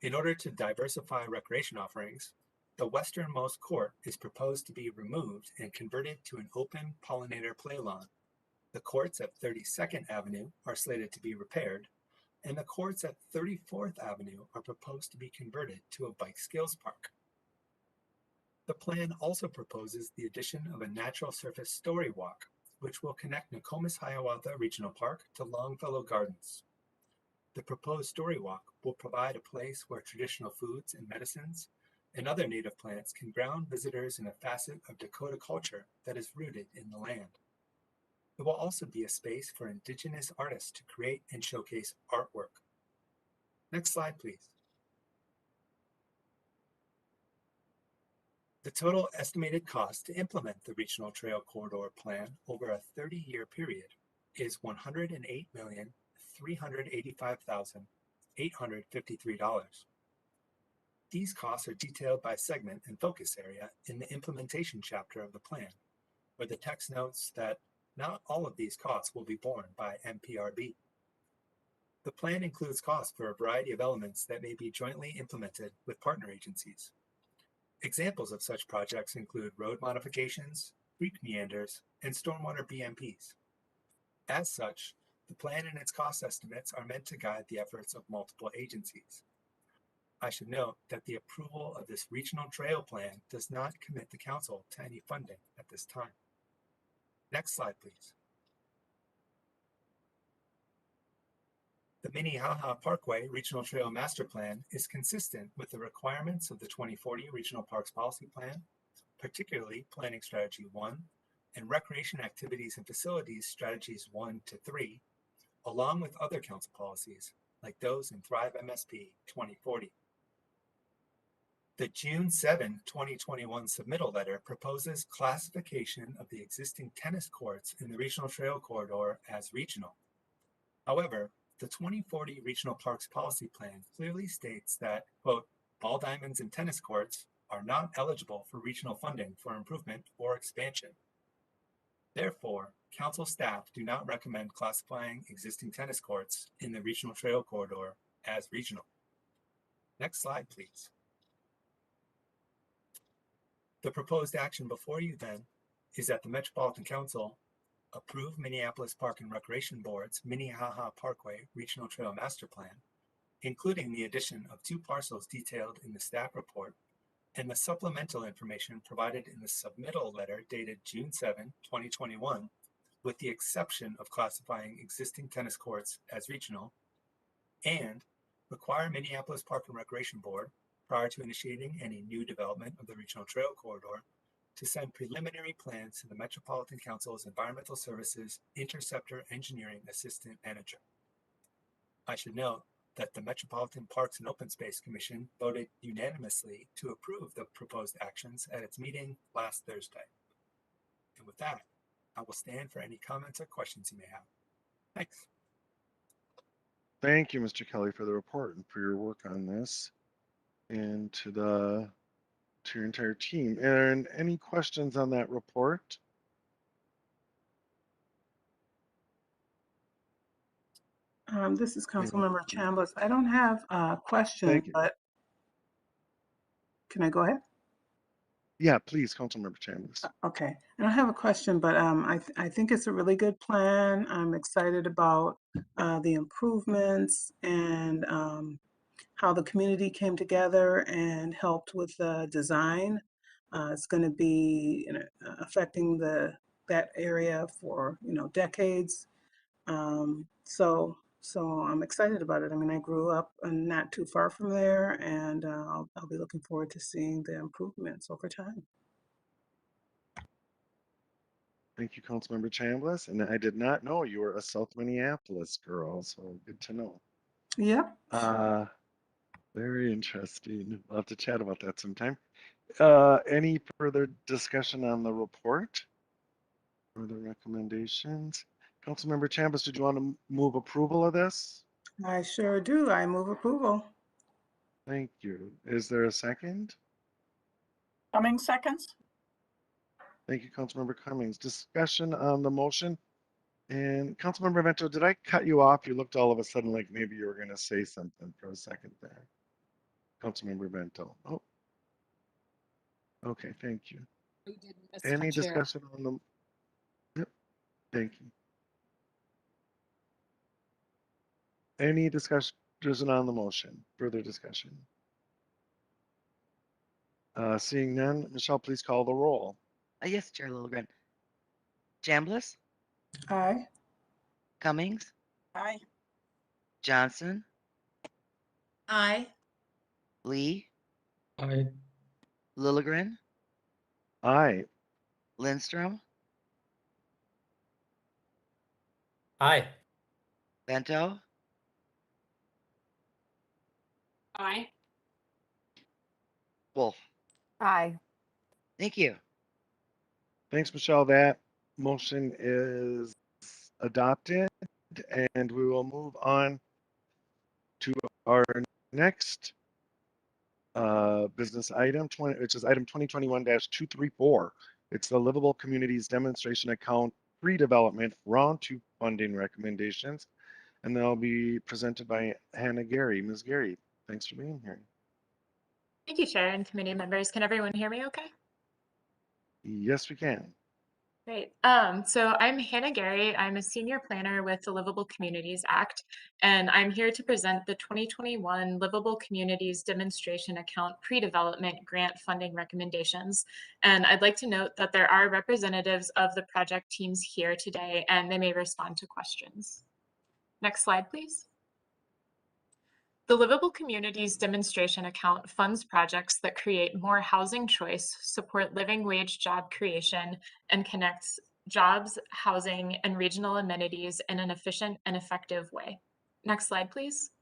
In order to diversify recreation offerings, the westernmost court is proposed to be removed and converted to an open pollinator play lawn. The courts at 32nd Avenue are slated to be repaired, and the courts at 34th Avenue are proposed to be converted to a bike skills park. The plan also proposes the addition of a natural surface story walk, which will connect Nokomis-Hiawatha Regional Park to Longfellow Gardens. The proposed story walk will provide a place where traditional foods and medicines and other native plants can ground visitors in a facet of Dakota culture that is rooted in the land. It will also be a space for Indigenous artists to create and showcase artwork. Next slide, please. The total estimated cost to implement the Regional Trail Corridor Plan over a 30-year period is $108,385,853. These costs are detailed by segment and focus area in the implementation chapter of the plan, where the text notes that not all of these costs will be borne by MPRB. The plan includes costs for a variety of elements that may be jointly implemented with partner agencies. Examples of such projects include road modifications, creek meanders, and stormwater BMPs. As such, the plan and its cost estimates are meant to guide the efforts of multiple agencies. I should note that the approval of this regional trail plan does not commit the council to any funding at this time. Next slide, please. The Minnehaha Parkway Regional Trail Master Plan is consistent with the requirements of the 2040 Regional Parks Policy Plan, particularly Planning Strategy 1 and Recreation Activities and Facilities Strategies 1 to 3, along with other council policies like those in Thrive MSP 2040. The June 7, 2021 submittal letter proposes classification of the existing tennis courts in the Regional Trail Corridor as regional. However, the 2040 Regional Parks Policy Plan clearly states that, quote, all diamonds and tennis courts are not eligible for regional funding for improvement or expansion. Therefore, council staff do not recommend classifying existing tennis courts in the Regional Trail Corridor as regional. Next slide, please. The proposed action before you then is that the Metropolitan Council approve Minneapolis Park and Recreation Board's Minnehaha Parkway Regional Trail Master Plan, including the addition of 2 parcels detailed in the staff report and the supplemental information provided in the submittal letter dated June 7, 2021, with the exception of classifying existing tennis courts as regional, and require Minneapolis Park and Recreation Board, prior to initiating any new development of the Regional Trail Corridor, to send preliminary plans to the Metropolitan Council's Environmental Services Interceptor Engineering Assistant Manager. I should note that the Metropolitan Parks and Open Space Commission voted unanimously to approve the proposed actions at its meeting last Thursday. And with that, I will stand for any comments or questions you may have. Thanks. Thank you, Mr. Kelly, for the report and for your work on this, and to your entire team. And any questions on that report? This is Any- Councilmember Chambliss. I don't have a question, Thank you. but can I go ahead? Yeah, please, Councilmember Chambliss. Okay, I don't have a question, but I think it's a really good plan. I'm excited about the improvements and how the community came together and helped with the design. It's going to be affecting that area for decades. So I'm excited about it. I mean, I grew up not too far from there, and I'll be looking forward to seeing the improvements over time. Thank you, Councilmember Chambliss. And I did not know you were a South Minneapolis girl, so good to know. Yep. Very interesting. We'll have to chat about that sometime. Any further discussion on the report or the recommendations? Councilmember Chambliss, did you want to move approval of this? I sure do. I move approval. Thank you. Is there a second? Coming seconds? Thank you, Councilmember Cummings. Discussion on the motion. And Councilmember Vento, did I cut you off? You looked all of a sudden like maybe you were going to say something for a second there. Councilmember Vento. Oh, okay. Thank you. We did, Mr. Any Chair. discussion on the? Yep. Thank you. Any discussion on the motion? Further discussion? Seeing none, Michelle, please call the roll. Yes, Chair Lilligren. Chambliss, Aye. Cummings, Aye. Johnson, Aye. Lee, Aye. Lilligren, Aye. Lindstrom, Aye. Bento, Aye. Wolf. Aye. Thank you. Thanks, Michelle. That motion is adopted, and we will move on to our next business item, which is item 2021-234. It's the Livable Communities Demonstration Account Pre-Development Round 2 Funding Recommendations, and they'll be presented by Hannah Gary. Ms. Gary, thanks for being here. Thank you, Chair and committee members. Can everyone hear me okay? Yes, we can. Great. So I'm Hannah Gary. I'm a senior planner with the Livable Communities Act, and I'm here to present the 2021 Livable Communities Demonstration Account Pre-Development Grant Funding Recommendations. And I'd like to note that there are representatives of the project teams here today, and they may respond to questions. Next slide, please. The Livable Communities Demonstration Account funds projects that create more housing choice, support living wage job creation, and connects jobs, housing, and regional amenities in an efficient and effective way. Next slide, please.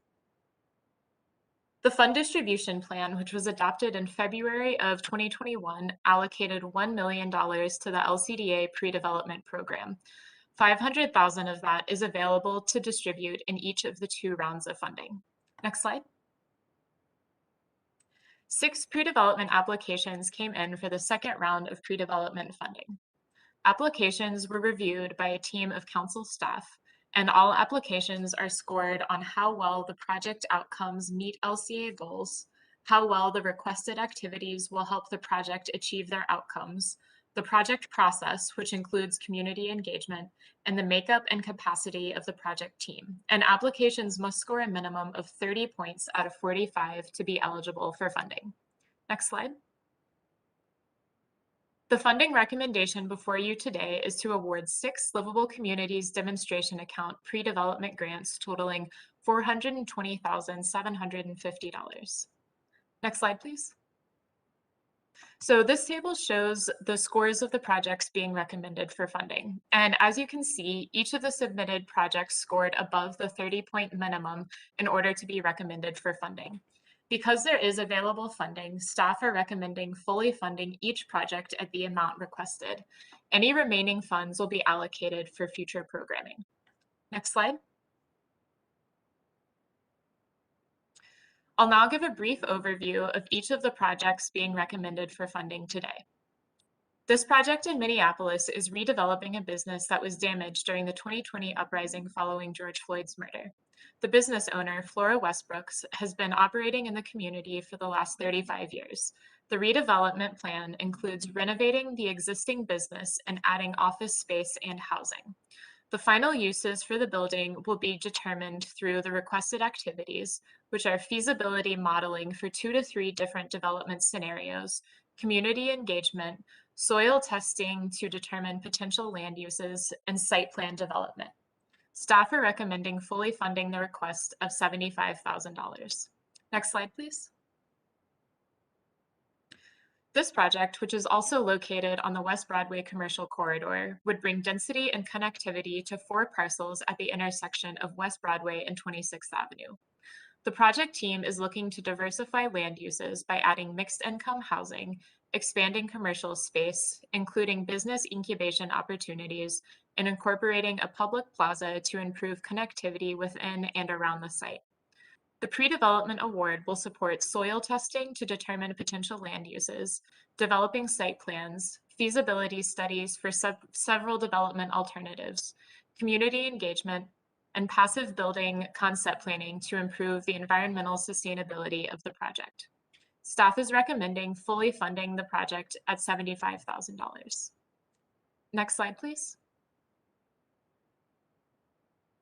The fund distribution plan, which was adopted in February of 2021, allocated $1 million to the LCDA pre-development program. $500,000 of that is available to distribute in each of the 2 rounds of funding. Next slide. 6 pre-development applications came in for the second round of pre-development funding. Applications were reviewed by a team of council staff, and all applications are scored on how well the project outcomes meet LCA goals, how well the requested activities will help the project achieve their outcomes, the project process, which includes community engagement, and the makeup and capacity of the project team. And applications must score a minimum of 30 points out of 45 to be eligible for funding. Next slide. The funding recommendation before you today is to award 6 Livable Communities Demonstration Account pre-development grants totaling $420,750. Next slide, please. So this table shows the scores of the projects being recommended for funding. And as you can see, each of the submitted projects scored above the 30-point minimum in order to be recommended for funding. Because there is available funding, staff are recommending fully funding each project at the amount requested. Any remaining funds will be allocated for future programming. Next slide. I'll now give a brief overview of each of the projects being recommended for funding today. This project in Minneapolis is redeveloping a business that was damaged during the 2020 uprising following George Floyd's murder. The business owner, Flora Westbrooks, has been operating in the community for the last 35 years. The redevelopment plan includes renovating the existing business and adding office space and housing. The final uses for the building will be determined through the requested activities, which are feasibility modeling for 2 to 3 different development scenarios, community engagement, soil testing to determine potential land uses, and site plan development. Staff are recommending fully funding the request of $75,000. Next slide, please. This project, which is also located on the West Broadway commercial corridor, would bring density and connectivity to 4 parcels at the intersection of West Broadway and 26th Avenue. The project team is looking to diversify land uses by adding mixed income housing, expanding commercial space, including business incubation opportunities, and incorporating a public plaza to improve connectivity within and around the site. The pre-development award will support soil testing to determine potential land uses, developing site plans, feasibility studies for several development alternatives, community engagement, and passive building concept planning to improve the environmental sustainability of the project. Staff is recommending fully funding the project at $75,000. Next slide, please.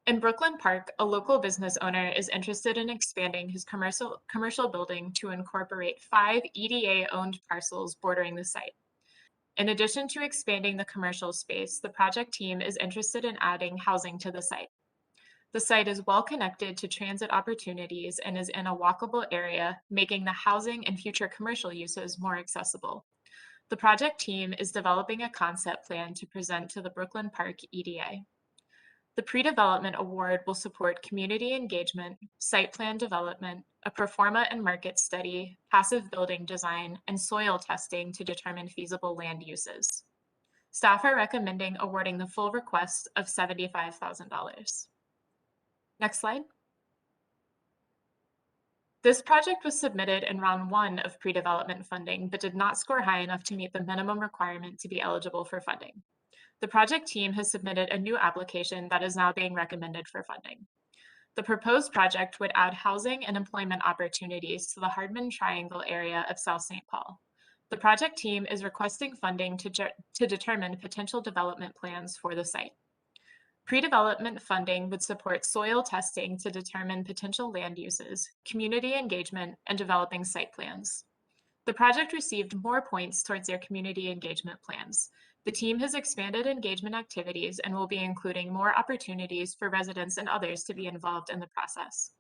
In Brooklyn Park, a local business owner is interested in expanding his commercial building to incorporate 5 EDA-owned parcels bordering the site. In addition to expanding the commercial space, the project team is interested in adding housing to the site. The site is well connected to transit opportunities and is in a walkable area, making the housing and future commercial uses more accessible. The project team is developing a concept plan to present to the Brooklyn Park EDA. The pre-development award will support community engagement, site plan development, a performa and market study, passive building design, and soil testing to determine feasible land uses. Staff are recommending awarding the full request of $75,000. Next slide. This project was submitted in round 1 of pre-development funding, but did not score high enough to meet the minimum requirement to be eligible for funding. The project team has submitted a new application that is now being recommended for funding. The proposed project would add housing and employment opportunities to the Hardman Triangle area of South St. Paul. The project team is requesting funding to determine potential development plans for the site. Pre-development funding would support soil testing to determine potential land uses, community engagement, and developing site plans. The project received more points towards their community engagement plans. The team has expanded engagement activities and will be including more opportunities for residents and others to be involved in the process.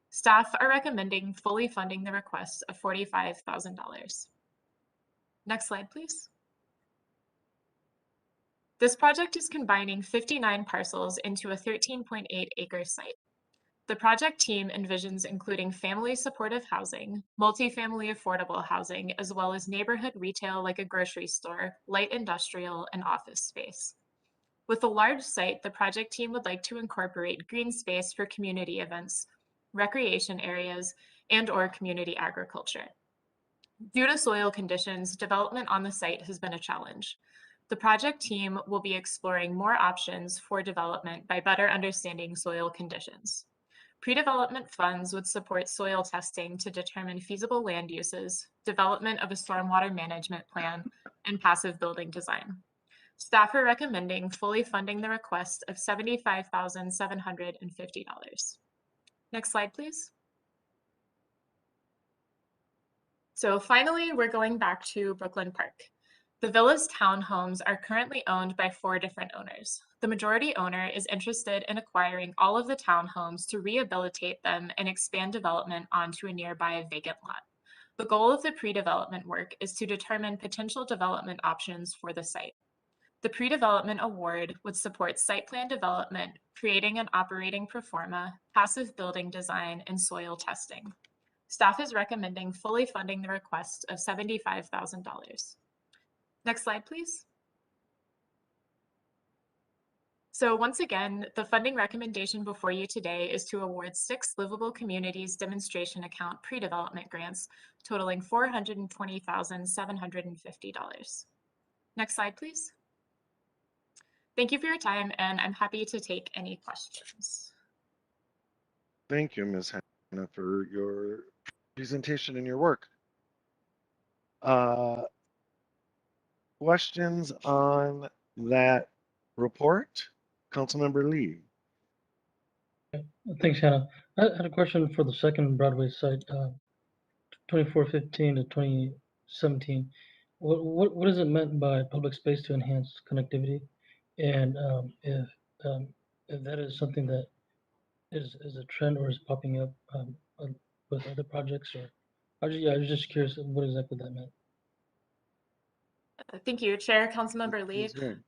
Staff are recommending fully funding the request of $45,000. Next slide, please. This project is combining 59 parcels into a 13.8 acre site. The project team envisions including family supportive housing, multifamily affordable housing, as well as neighborhood retail like a grocery store, light industrial, and office space. With a large site, the project team would like to incorporate green space for community events, recreation areas, and/or community agriculture. Due to soil conditions, development on the site has been a challenge. The project team will be exploring more options for development by better understanding soil conditions. Pre-development funds would support soil testing to determine feasible land uses, development of a stormwater management plan, and passive building design. Staff are recommending fully funding the request of $75,750. Next slide, please. So finally, we're going back to Brooklyn Park. The villa's townhomes are currently owned by 4 different owners. The majority owner is interested in acquiring all of the townhomes to rehabilitate them and expand development onto a nearby vacant lot. The goal of the pre-development work is to determine potential development options for the site. The pre-development award would support site plan development, creating an operating pro forma, passive building design, and soil testing. Staff is recommending fully funding the request of $75,000. Next slide, please. So once again, the funding recommendation before you today is to award 6 Livable Communities Demonstration Account pre-development grants totaling $420,750. Next slide, please. Thank you for your time, and I'm happy to take any questions. Thank you, Ms. Hannah, for your presentation and your work. Questions on that report? Councilmember Lee. Thanks, Hannah. I had a question for the second Broadway site, 2415 to 2017. What is it meant by public space to enhance connectivity? And if that is something that is a trend or is popping up with other projects, or I was just curious what exactly that meant. Thank you, Chair, Councilmember Lee. Ms. Green.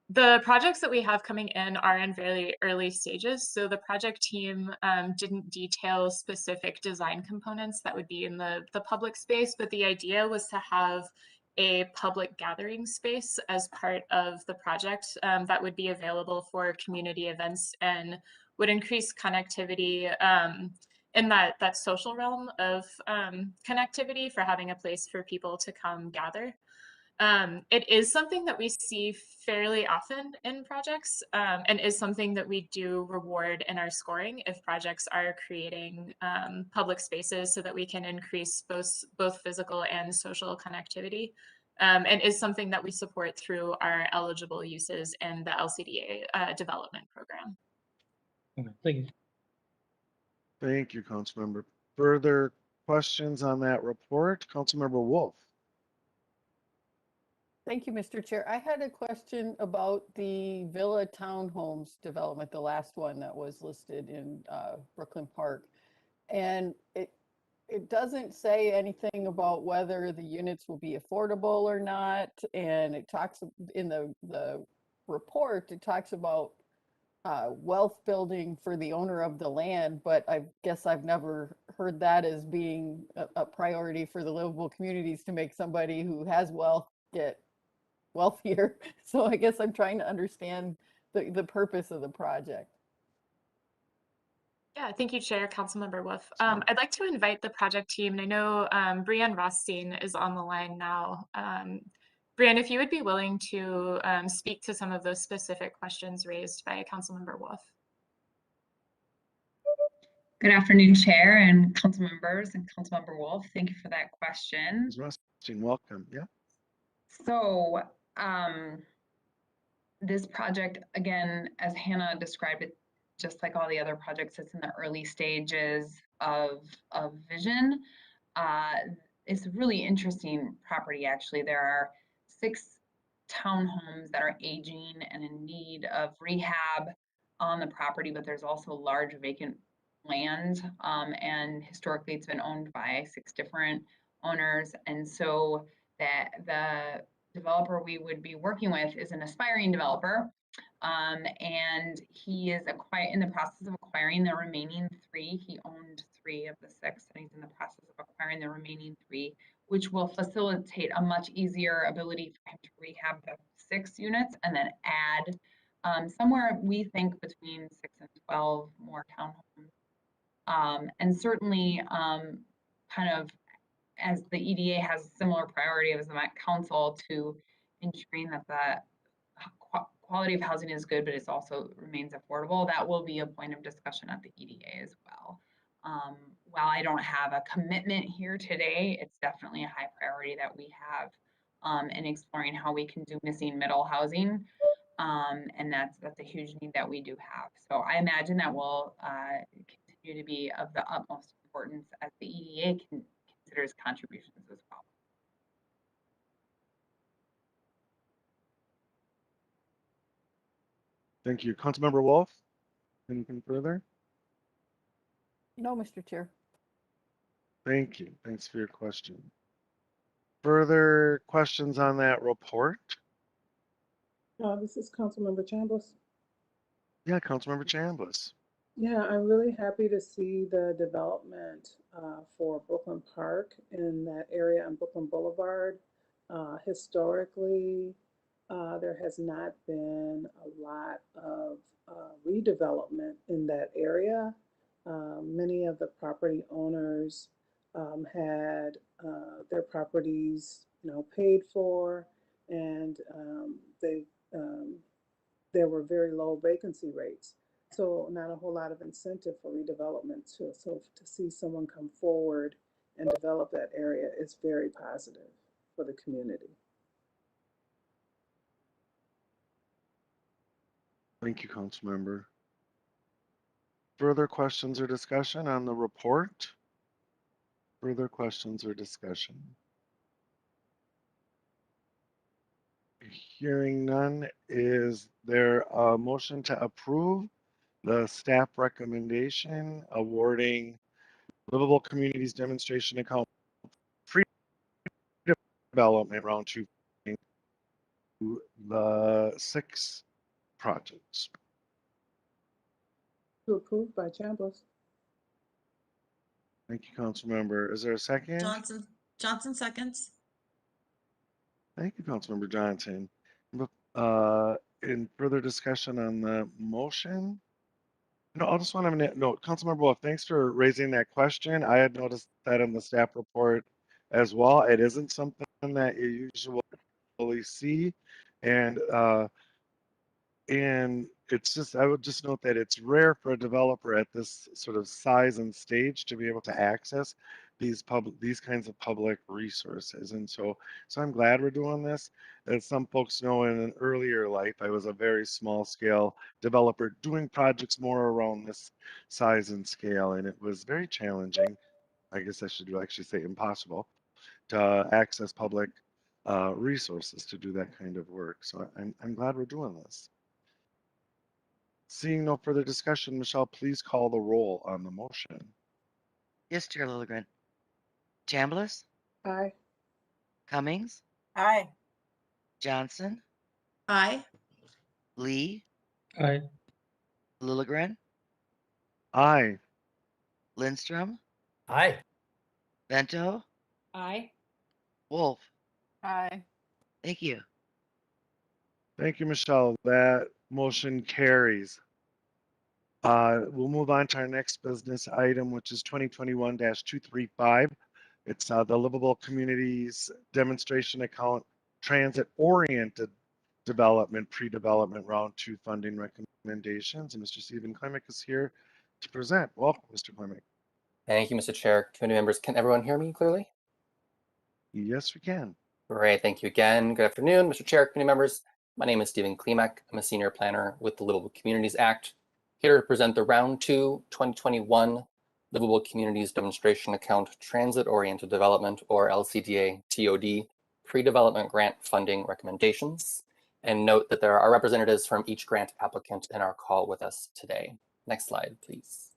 The projects that we have coming in are in very early stages. So the project team didn't detail specific design components that would be in the public space, but the idea was to have a public gathering space as part of the project that would be available for community events and would increase connectivity in that social realm of connectivity for having a place for people to come gather. It is something that we see fairly often in projects and is something that we do reward in our scoring if projects are creating public spaces so that we can increase both physical and social connectivity, and is something that we support through our eligible uses in the LCDA development program. Okay, thank you. Thank you, Councilmember. Further questions on that report? Councilmember Wolf. Thank you, Mr. Chair. I had a question about the Villa Townhomes development, the last one that was listed in Brooklyn Park. And it doesn't say anything about whether the units will be affordable or not. And it talks in the report, it talks about wealth building for the owner of the land, but I guess I've never heard that as being a priority for the livable communities to make somebody who has wealth get wealthier. So I guess I'm trying to understand the purpose of the project. Yeah, thank you, Chair, Councilmember Wolf. Sure. I'd like to invite the project team, and I know Brianne Rothstein is on the line now. Brianne, if you would be willing to speak to some of those specific questions raised by Councilmember Wolf. Good afternoon, Chair and council members and Councilmember Wolf. Thank you for that question. Ms. Rothstein, welcome. Yeah. So this project, again, as Hannah described it, just like all the other projects, it's in the early stages of vision. It's a really interesting property, actually. There are 6 townhomes that are aging and in need of rehab on the property, but there's also large vacant land, and historically it's been owned by 6 different owners. And so that the developer we would be working with is an aspiring developer, and he is in the process of acquiring the remaining 3. He owned 3 of the 6, and he's in the process of acquiring the remaining 3, which will facilitate a much easier ability for him to rehab the 6 units and then add somewhere, we think, between 6 and 12 more townhomes. And certainly kind of as the EDA has a similar priority as the Met Council to ensuring that the quality of housing is good, but it also remains affordable, that will be a point of discussion at the EDA as well. While I don't have a commitment here today, it's definitely a high priority that we have in exploring how we can do missing middle housing. And that's a huge need that we do have. So I imagine that will continue to be of the utmost importance as the EDA considers contributions as well. Thank you. Councilmember Wolf, anything further? No, Mr. Chair. Thank you. Thanks for your question. Further questions on that report? This is Councilmember Chambliss. Yeah, Councilmember Chambliss. Yeah, I'm really happy to see the development for Brooklyn Park in that area on Brooklyn Boulevard. Historically, there has not been a lot of redevelopment in that area. Many of the property owners had their properties, paid for, and there were very low vacancy rates. So not a whole lot of incentive for redevelopment too. So to see someone come forward and develop that area is very positive for the community. Thank you, Councilmember. Further questions or discussion on the report? Further questions or discussion? Hearing none, is there a motion to approve the staff recommendation awarding Livable Communities Demonstration Account free development round 2 to the 6 projects? To approve by Chambliss. Thank you, Councilmember. Is there a second? Johnson seconds. Thank you, Councilmember Johnson. In further discussion on the motion? No, I just want to note, Councilmember Wolf, thanks for raising that question. I had noticed that in the staff report as well. It isn't something that you usually see. And it's just, I would just note that it's rare for a developer at this sort of size and stage to be able to access these kinds of public resources. And so I'm glad we're doing this. As some folks know, in an earlier life, I was a very small scale developer doing projects more around this size and scale. And it was very challenging. I guess I should actually say impossible to access public resources to do that kind of work. So I'm glad we're doing this. Seeing no further discussion, Michelle, please call the roll on the motion. Yes, Chair Lilligren. Chambliss, Aye. Cummings, Aye. Johnson, Aye. Lee, Aye. Lilligren, Aye. Lindstrom, Aye. Bento, Aye. Wolf. Aye. Thank you. Thank you, Michelle. That motion carries. We'll move on to our next business item, which is 2021-235. It's the Livable Communities Demonstration Account Transit-Oriented Development Pre-Development Round 2 Funding Recommendations. And Mr. Stephen Klimick is here to present. Welcome, Mr. Klimick. Thank you, Mr. Chair. Committee members, can everyone hear me clearly? Yes, we can. Great, thank you again. Good afternoon, Mr. Chair, committee members. My name is Stephen Klimek. I'm a senior planner with the Livable Communities Act, here to present the Round 2 2021 Livable Communities Demonstration Account Transit-Oriented Development, or LCDA TOD, pre-development grant funding recommendations. And note that there are representatives from each grant applicant in our call with us today. Next slide, please.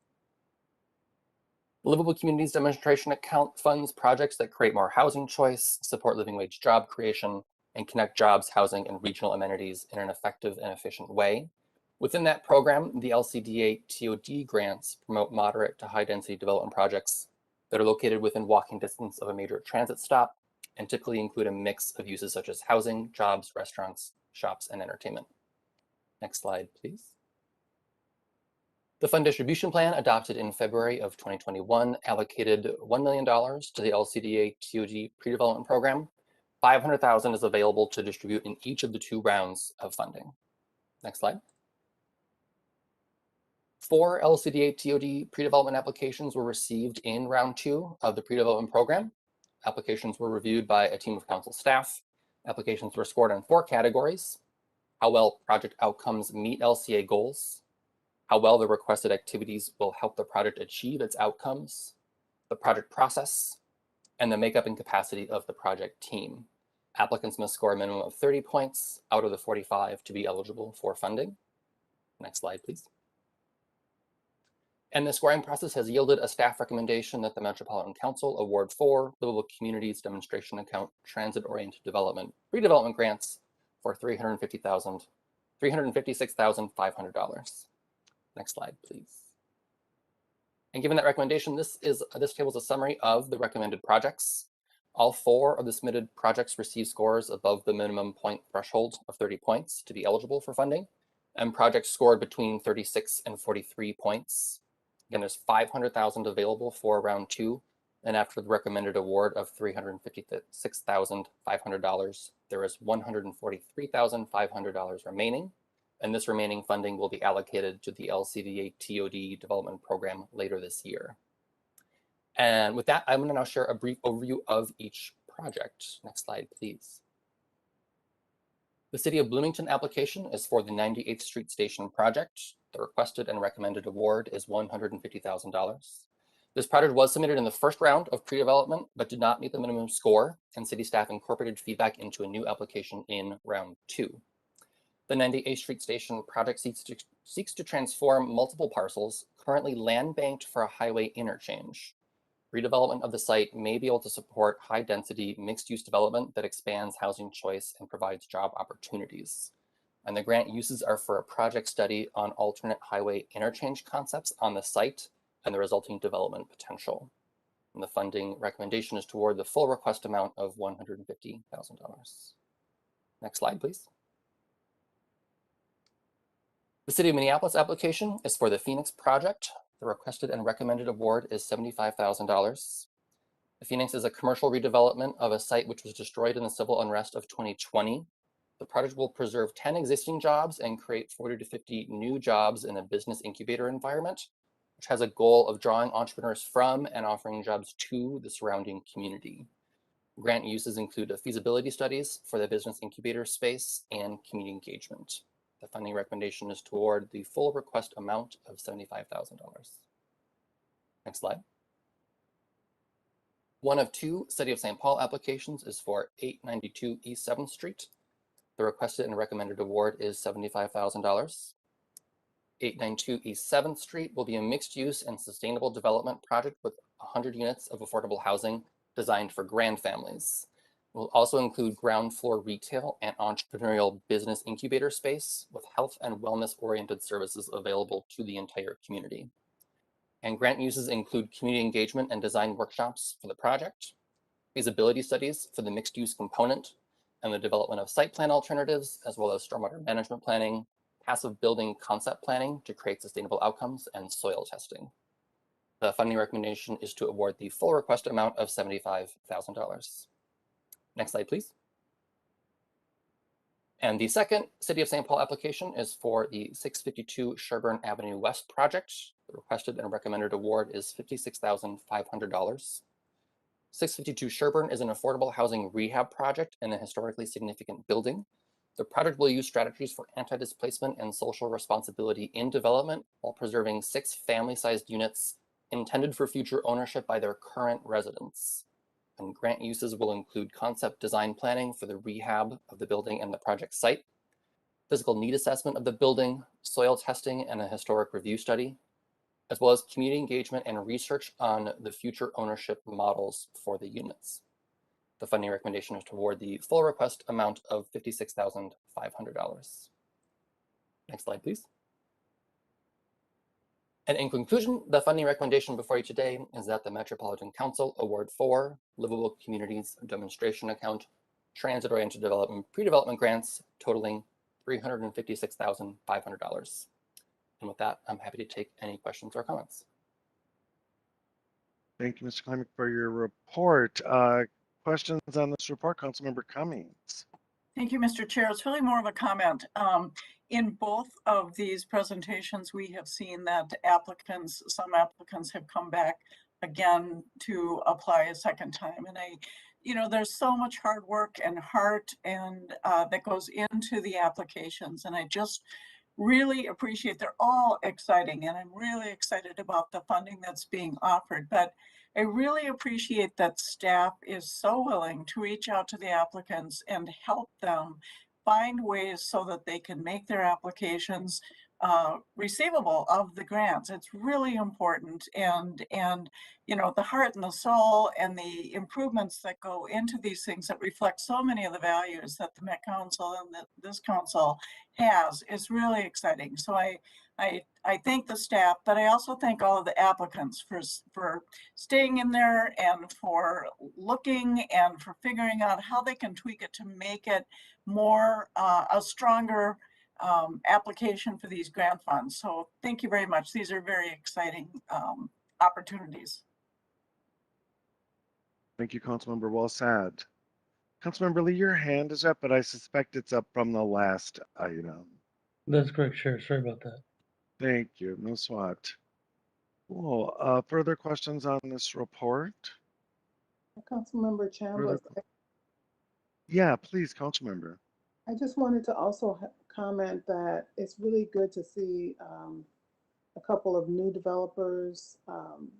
The Livable Communities Demonstration Account funds projects that create more housing choice, support living wage job creation, and connect jobs, housing, and regional amenities in an effective and efficient way. Within that program, the LCDA TOD grants promote moderate to high density development projects that are located within walking distance of a major transit stop and typically include a mix of uses such as housing, jobs, restaurants, shops, and entertainment. Next slide, please. The fund distribution plan adopted in February of 2021 allocated $1 million to the LCDA TOD pre-development program. $500,000 is available to distribute in each of the 2 rounds of funding. Next slide. 4 LCDA TOD pre-development applications were received in round 2 of the pre-development program. Applications were reviewed by a team of council staff. Applications were scored on 4 categories: how well project outcomes meet LCA goals, how well the requested activities will help the project achieve its outcomes, the project process, and the makeup and capacity of the project team. Applicants must score a minimum of 30 points out of the 45 to be eligible for funding. Next slide, please. And the scoring process has yielded a staff recommendation that the Metropolitan Council award 4 Livable Communities Demonstration Account Transit-Oriented Development Redevelopment grants for $356,500. Next slide, please. And given that recommendation, this table is a summary of the recommended projects. All 4 of the submitted projects receive scores above the minimum point threshold of 30 points to be eligible for funding, and projects scored between 36 and 43 points. Again, there's $500,000 available for round 2, and after the recommended award of $356,500, there is $143,500 remaining. And this remaining funding will be allocated to the LCDA TOD development program later this year. And with that, I'm going to now share a brief overview of each project. Next slide, please. The City of Bloomington application is for the 98th Street Station project. The requested and recommended award is $150,000. This project was submitted in the first round of pre-development, but did not meet the minimum score, and city staff incorporated feedback into a new application in round 2. The 98th Street Station project seeks to transform multiple parcels currently land banked for a highway interchange. Redevelopment of the site may be able to support high-density mixed-use development that expands housing choice and provides job opportunities. And the grant uses are for a project study on alternate highway interchange concepts on the site and the resulting development potential. And the funding recommendation is toward the full request amount of $150,000. Next slide, please. The City of Minneapolis application is for the Phoenix project. The requested and recommended award is $75,000. The Phoenix is a commercial redevelopment of a site which was destroyed in the civil unrest of 2020. The project will preserve 10 existing jobs and create 40 to 50 new jobs in a business incubator environment, which has a goal of drawing entrepreneurs from and offering jobs to the surrounding community. Grant uses include feasibility studies for the business incubator space and community engagement. The funding recommendation is toward the full request amount of $75,000. Next slide. One of 2 City of St. Paul applications is for 892 East 7th Street. The requested and recommended award is $75,000. 892 East 7th Street will be a mixed-use and sustainable development project with 100 units of affordable housing designed for grand families. It will also include ground floor retail and entrepreneurial business incubator space with health and wellness-oriented services available to the entire community. And grant uses include community engagement and design workshops for the project, feasibility studies for the mixed-use component, and the development of site plan alternatives, as well as stormwater management planning, passive building concept planning to create sustainable outcomes, and soil testing. The funding recommendation is to award the full request amount of $75,000. Next slide, please. And the second City of St. Paul application is for the 652 Sherburne Avenue West project. The requested and recommended award is $56,500. 652 Sherburne is an affordable housing rehab project in a historically significant building. The project will use strategies for anti-displacement and social responsibility in development while preserving 6 family-sized units intended for future ownership by their current residents. And grant uses will include concept design planning for the rehab of the building and the project site, physical need assessment of the building, soil testing, and a historic review study, as well as community engagement and research on the future ownership models for the units. The funding recommendation is to award the full request amount of $56,500. Next slide, please. And in conclusion, the funding recommendation before you today is that the Metropolitan Council award 4 Livable Communities Demonstration Account Transit-Oriented Development Pre-Development Grants totaling $356,500. And with that, I'm happy to take any questions or comments. Thank you, Mr. Klimek, for your report. Questions on this report, Councilmember Cummings? Thank you, Mr. Chair. It's really more of a comment. In both of these presentations, we have seen that some applicants have come back again to apply a second time. And there's so much hard work and heart and that goes into the applications. And I just really appreciate, they're all exciting, and I'm really excited about the funding that's being offered. But I really appreciate that staff is so willing to reach out to the applicants and help them find ways so that they can make their applications receivable of the grants. It's really important, and the heart and the soul and the improvements that go into these things that reflect so many of the values that the Met Council and this council has is really exciting. So I thank the staff, but I also thank all of the applicants for staying in there and for looking and for figuring out how they can tweak it to make it more a stronger application for these grant funds. So thank you very much. These are very exciting opportunities. Thank you, Councilmember. Well said. Councilmember Lee, your hand is up, but I suspect it's up from the last item. That's correct, Chair. Sorry about that. Thank you. No sweat. Cool. Further questions on this report? Councilmember Chambliss, Yeah, please, Councilmember. I just wanted to also comment that it's really good to see a couple of new developers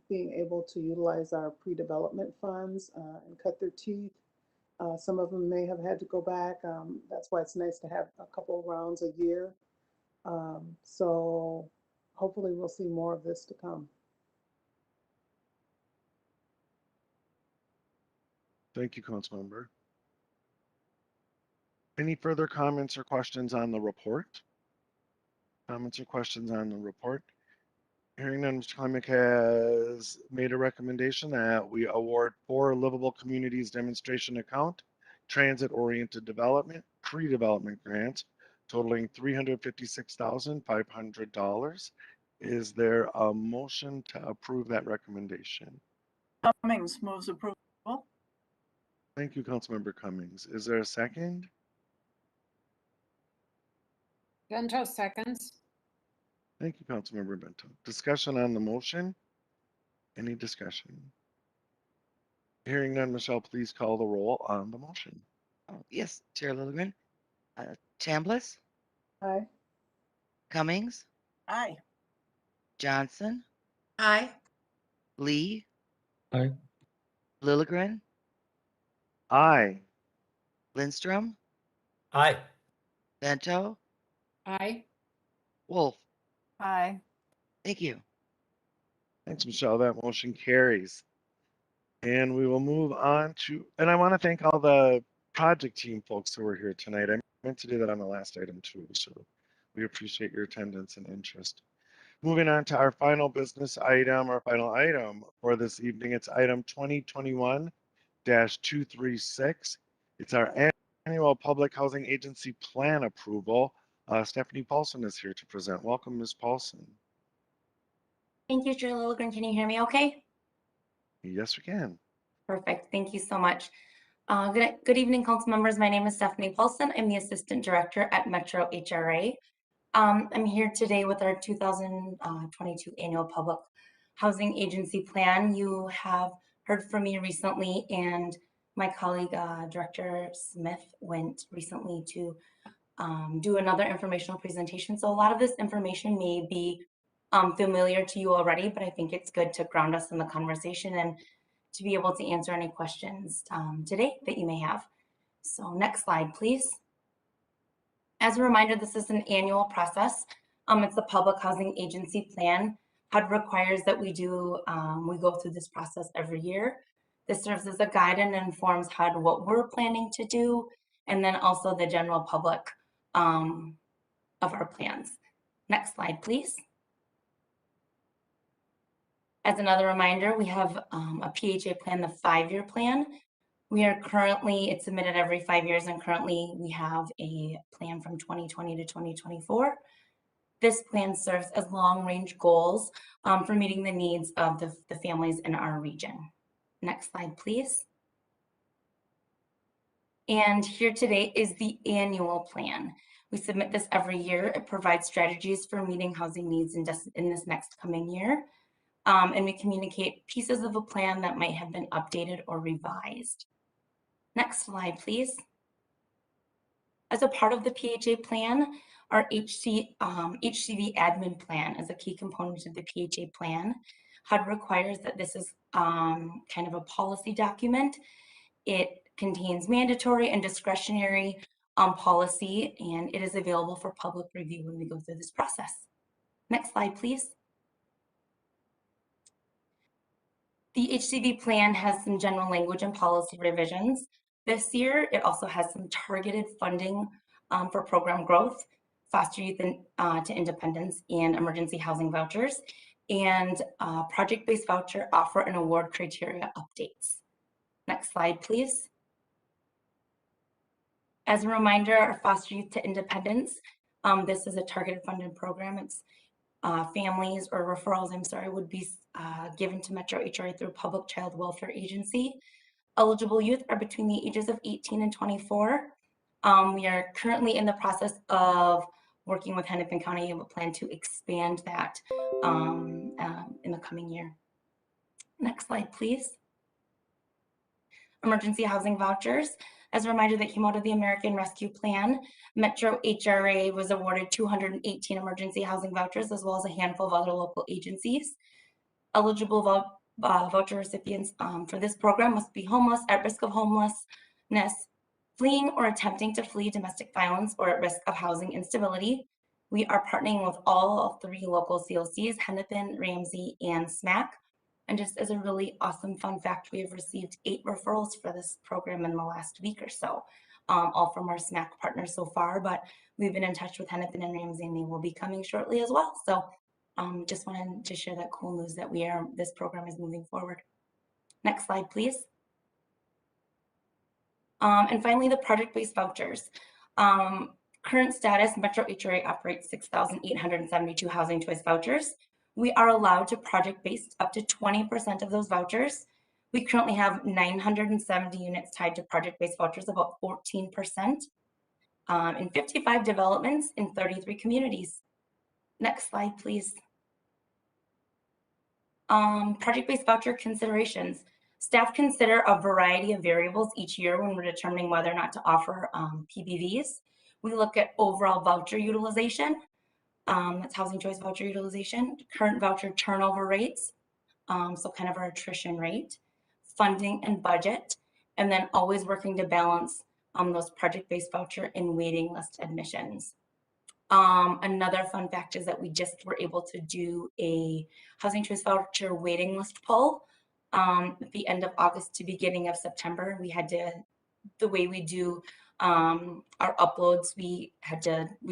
being able to utilize our pre-development funds and cut their teeth. Some of them may have had to go back. That's why it's nice to have a couple rounds a year. So hopefully we'll see more of this to come. Thank you, Councilmember. Any further comments or questions on the report? Comments or questions on the report? Hearing none, Mr. Klimek has made a recommendation that we award 4 Livable Communities Demonstration Account Transit-Oriented Development Pre-Development Grants totaling $356,500. Is there a motion to approve that recommendation? Cummings moves approval. Thank you, Councilmember Cummings. Is there a second? Bento seconds. Thank you, Councilmember Bento. Discussion on the motion? Any discussion? Hearing none, Michelle, please call the roll on the motion. Yes, Chair Lilligren. Chambliss, Aye. Cummings, Aye. Johnson, Aye. Lee, Aye. Lilligren, Aye. Lindstrom, Aye. Bento, Aye. Wolf. Aye. Thank you. Thanks, Michelle. That motion carries. And we will move on to, and I want to thank all the project team folks who were here tonight. I meant to do that on the last item too, so we appreciate your attendance and interest. Moving on to our final business item, our final item for this evening. It's item 2021-236. It's our annual public housing agency plan approval. Stephanie Paulson is here to present. Welcome, Ms. Paulson. Thank you, Chair Lilligren. Can you hear me okay? Yes, we can. Perfect. Thank you so much. Good evening, council members. My name is Stephanie Paulson. I'm the Assistant Director at Metro HRA. I'm here today with our 2022 Annual Public Housing Agency Plan. You have heard from me recently, and my colleague, Director Smith, went recently to do another informational presentation. So a lot of this information may be familiar to you already, but I think it's good to ground us in the conversation and to be able to answer any questions today that you may have. So next slide, please. As a reminder, this is an annual process. It's the Public Housing Agency Plan. HUD requires that we go through this process every year. This serves as a guide and informs HUD what we're planning to do, and then also the general public of our plans. Next slide, please. As another reminder, we have a PHA plan, the 5-year plan. It's submitted every 5 years, and currently we have a plan from 2020 to 2024. This plan serves as long-range goals for meeting the needs of the families in our region. Next slide, please. And here today is the annual plan. We submit this every year. It provides strategies for meeting housing needs in this next coming year. And we communicate pieces of a plan that might have been updated or revised. Next slide, please. As a part of the PHA plan, our HCV admin plan is a key component of the PHA plan. HUD requires that this is kind of a policy document. It contains mandatory and discretionary policy, and it is available for public review when we go through this process. Next slide, please. The HCV plan has some general language and policy revisions. This year, it also has some targeted funding for program growth, foster youth to independence, and emergency housing vouchers, and project-based voucher offer and award criteria updates. Next slide, please. As a reminder, our foster youth to independence, this is a targeted funded program. It's families or referrals, would be given to Metro HRA through Public Child Welfare Agency. Eligible youth are between the ages of 18 and 24. We are currently in the process of working with Hennepin County and plan to expand that in the coming year. Next slide, please. Emergency housing vouchers. As a reminder, that came out of the American Rescue Plan. Metro HRA was awarded 218 emergency housing vouchers, as well as a handful of other local agencies. Eligible voucher recipients for this program must be homeless, at risk of homelessness, fleeing or attempting to flee domestic violence, or at risk of housing instability. We are partnering with all 3 local COCs, Hennepin, Ramsey, and SMAC. And just as a really awesome fun fact, we have received 8 referrals for this program in the last week or so, all from our SMAC partners so far, but we've been in touch with Hennepin and Ramsey, and they will be coming shortly as well. So just wanted to share that cool news that this program is moving forward. Next slide, please. And finally, the project-based vouchers. Current status, Metro HRA operates 6,872 housing choice vouchers. We are allowed to project-based up to 20% of those vouchers. We currently have 970 units tied to project-based vouchers, about 14%, in 55 developments in 33 communities. Next slide, please. Project-based voucher considerations. Staff consider a variety of variables each year when we're determining whether or not to offer PBVs. We look at overall voucher utilization, that's housing choice voucher utilization, current voucher turnover rates, so kind of our attrition rate, funding and budget, and then always working to balance those project-based voucher and waiting list admissions. Another fun fact is that we just were able to do a housing choice voucher waiting list poll at the end of August to beginning of September. We had to, the way we do our uploads, we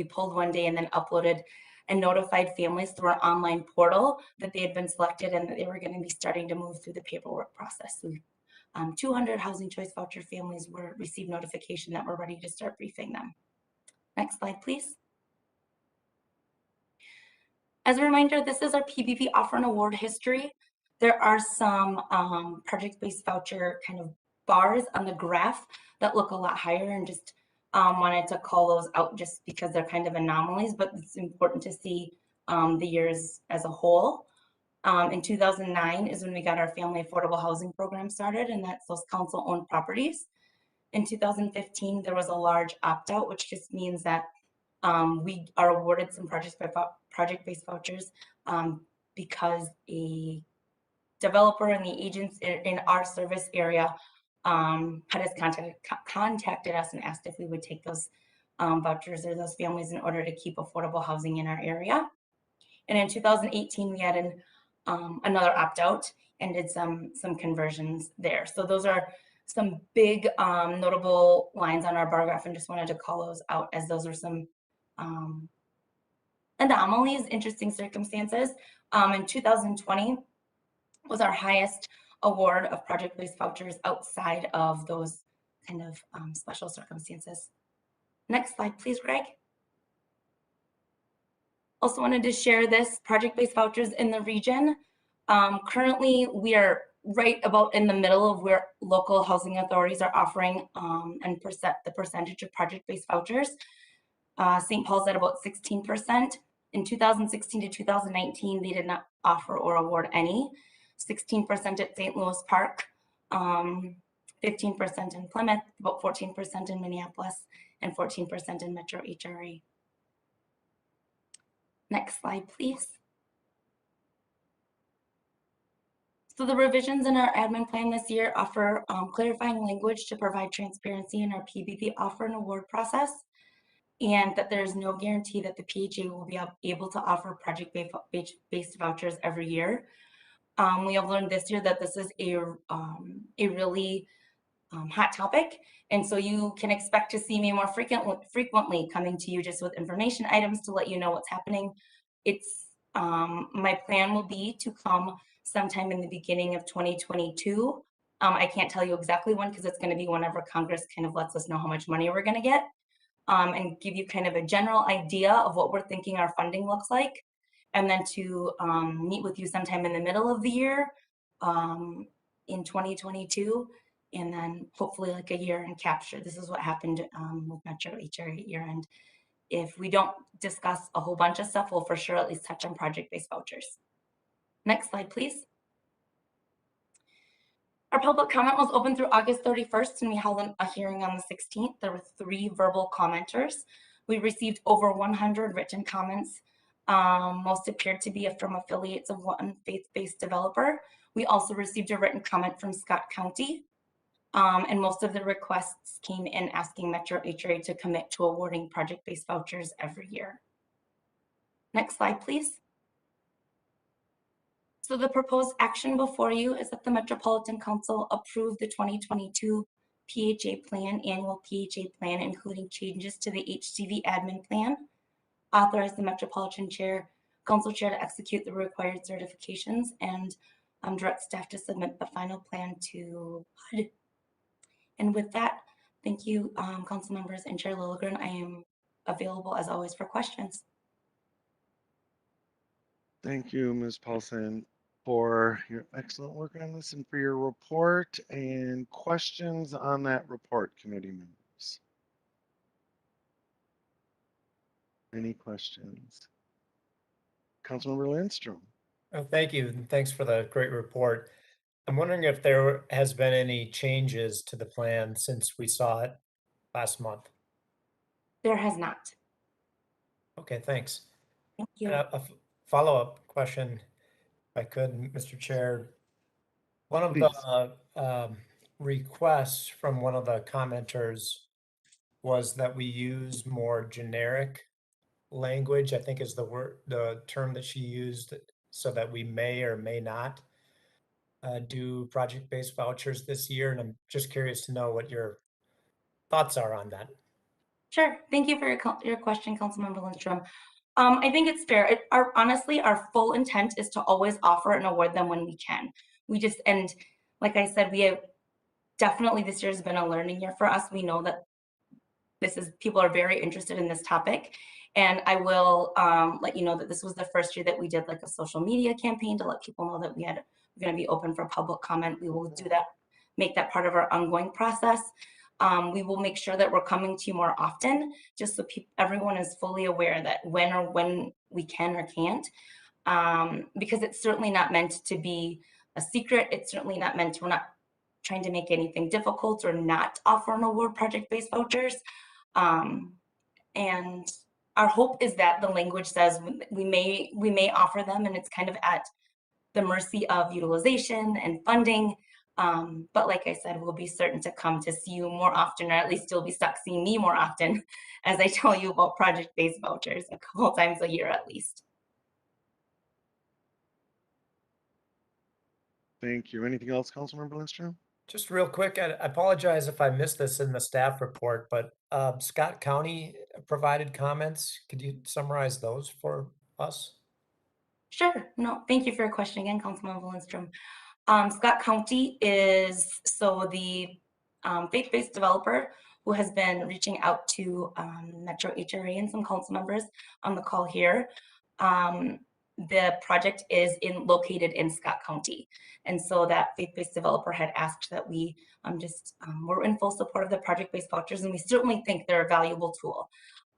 pulled one day and then uploaded and notified families through our online portal that they had been selected and that they were going to be starting to move through the paperwork process. We 200 housing choice voucher families received notification that we're ready to start briefing them. Next slide, please. As a reminder, this is our PBV offer and award history. There are some project-based voucher kind of bars on the graph that look a lot higher, and just wanted to call those out just because they're kind of anomalies, but it's important to see the years as a whole. In 2009 is when we got our family affordable housing program started, and that's those council-owned properties. In 2015, there was a large opt-out, which just means that we are awarded some project-based vouchers because a developer and the agents in our service area contacted us and asked if we would take those vouchers or those families in order to keep affordable housing in our area. And in 2018, we added another opt-out and did some conversions there. So those are some big notable lines on our bar graph, and just wanted to call those out as those are some anomalies, interesting circumstances. In 2020 was our highest award of project-based vouchers outside of those kind of special circumstances. Next slide, please, Greg. Also wanted to share this project-based vouchers in the region. Currently, we are right about in the middle of where local housing authorities are offering and the percentage of project-based vouchers. St. Paul's at about 16%. In 2016 to 2019, they did not offer or award any. 16% at St. Louis Park, 15% in Plymouth, about 14% in Minneapolis, and 14% in Metro HRA. Next slide, please. So the revisions in our admin plan this year offer clarifying language to provide transparency in our PBV offer and award process, and that there's no guarantee that the PHA will be able to offer project-based vouchers every year. We have learned this year that this is a really hot topic, and so you can expect to see me more frequently coming to you just with information items to let you know what's happening. It's my plan will be to come sometime in the beginning of 2022. I can't tell you exactly when, because it's going to be whenever Congress kind of lets us know how much money we're going to get, and give you kind of a general idea of what we're thinking our funding looks like, and then to meet with you sometime in the middle of the year in 2022, and then hopefully like a year and capture. This is what happened with Metro HRA year end. If we don't discuss a whole bunch of stuff, we'll for sure at least touch on project-based vouchers. Next slide, please. Our public comment was open through August 31st, and we held a hearing on the 16th. There were 3 verbal commenters. We received over 100 written comments. Most appeared to be from affiliates of one faith-based developer. We also received a written comment from Scott County, and most of the requests came in asking Metro HRA to commit to awarding project-based vouchers every year. Next slide, please. So the proposed action before you is that the Metropolitan Council approve the 2022 PHA plan, annual PHA plan, including changes to the HCV admin plan, authorize the Metropolitan Council Chair to execute the required certifications, and direct staff to submit the final plan to HUD. And with that, thank you, council members and Chair Lilligren. I am available as always for questions. Thank you, Ms. Paulson, for your excellent work on this and for your report. And questions on that report, committee members? Any questions? Councilmember Lindstrom. Oh, thank you, and thanks for the great report. I'm wondering if there has been any changes to the plan since we saw it last month. There has not. Okay, thanks. Thank you. A follow-up question, if I could, Mr. Chair. One of Please. the requests from one of the commenters was that we use more generic language, I think is the term that she used, so that we may or may not do project-based vouchers this year. And I'm just curious to know what your thoughts are on that. Sure. Thank you for your question, Councilmember Lindstrom. I think it's fair. Honestly, our full intent is to always offer and award them when we can. We just, and like I said, we have definitely this year has been a learning year for us. We know that people are very interested in this topic. And I will let you know that this was the first year that we did like a social media campaign to let people know that we're going to be open for public comment. We will do that, make that part of our ongoing process. We will make sure that we're coming to you more often, just so everyone is fully aware that when we can or can't, because it's certainly not meant to be a secret. It's certainly not meant, we're not trying to make anything difficult or not offer an award project-based vouchers. And our hope is that the language says we may offer them, and it's kind of at the mercy of utilization and funding. But like I said, we'll be certain to come to see you more often, or at least you'll be stuck seeing me more often as I tell you about project-based vouchers a couple times a year at least. Thank you. Anything else, Councilmember Lindstrom? Just real quick, I apologize if I missed this in the staff report, but Scott County provided comments. Could you summarize those for us? Sure. No, thank you for your question again, Councilmember Lindstrom. Scott County is the faith-based developer who has been reaching out to Metro HRA and some council members on the call here. The project is located in Scott County. And so that faith-based developer had asked that we we're in full support of the project-based vouchers, and we certainly think they're a valuable tool.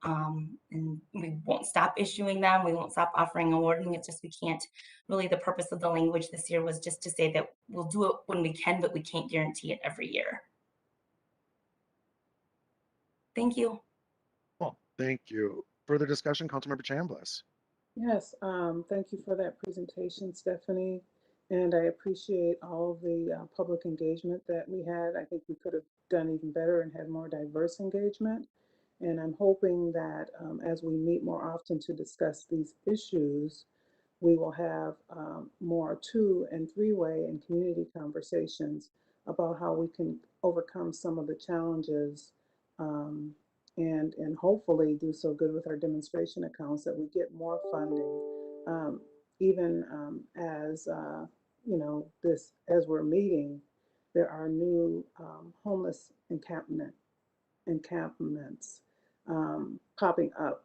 And we won't stop issuing them. We won't stop offering awarding. It's just we can't really, the purpose of the language this year was just to say that we'll do it when we can, but we can't guarantee it every year. Thank you. Well, thank you. Further discussion, Councilmember Chambliss. Yes, thank you for that presentation, Stephanie. And I appreciate all of the public engagement that we had. I think we could have done even better and had more diverse engagement. And I'm hoping that as we meet more often to discuss these issues, we will have more 2- and 3-way and community conversations about how we can overcome some of the challenges and hopefully do so good with our demonstration accounts that we get more funding. Even as as we're meeting, there are new homeless encampments popping up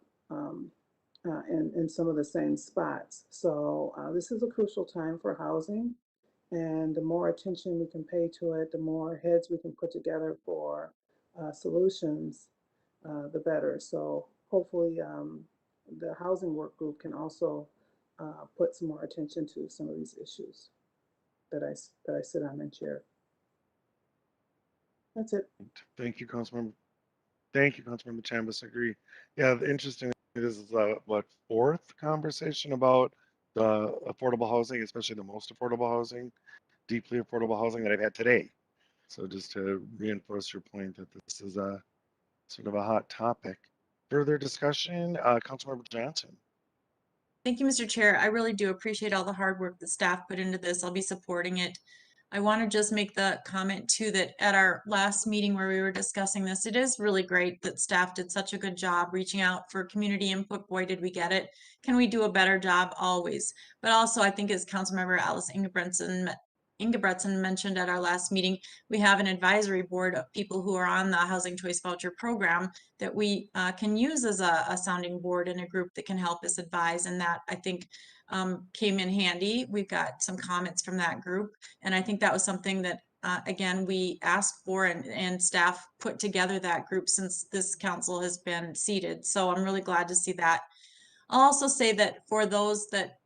in some of the same spots. So this is a crucial time for housing, and the more attention we can pay to it, the more heads we can put together for solutions, the better. So hopefully the housing work group can also put some more attention to some of these issues that I sit on and chair. That's it. Thank you, Councilmember. Thank you, Councilmember Chambliss. I agree. Yeah, interesting. This is what, 4th conversation about the affordable housing, especially the most affordable housing, deeply affordable housing that I've had today. So just to reinforce your point that this is a sort of a hot topic. Further discussion, Councilmember Johnson. Thank you, Mr. Chair. I really do appreciate all the hard work that staff put into this. I'll be supporting it. I want to just make the comment too that at our last meeting where we were discussing this, it is really great that staff did such a good job reaching out for community input. Boy, did we get it. Can we do a better job? Always. But also, I think as Councilmember Alice Ingebretson mentioned at our last meeting, we have an advisory board of people who are on the Housing Choice Voucher program that we can use as a sounding board and a group that can help us advise. And that, I think, came in handy. We've got some comments from that group. And I think that was something that, again, we asked for and staff put together that group since this council has been seated. So I'm really glad to see that. I'll also say that for those that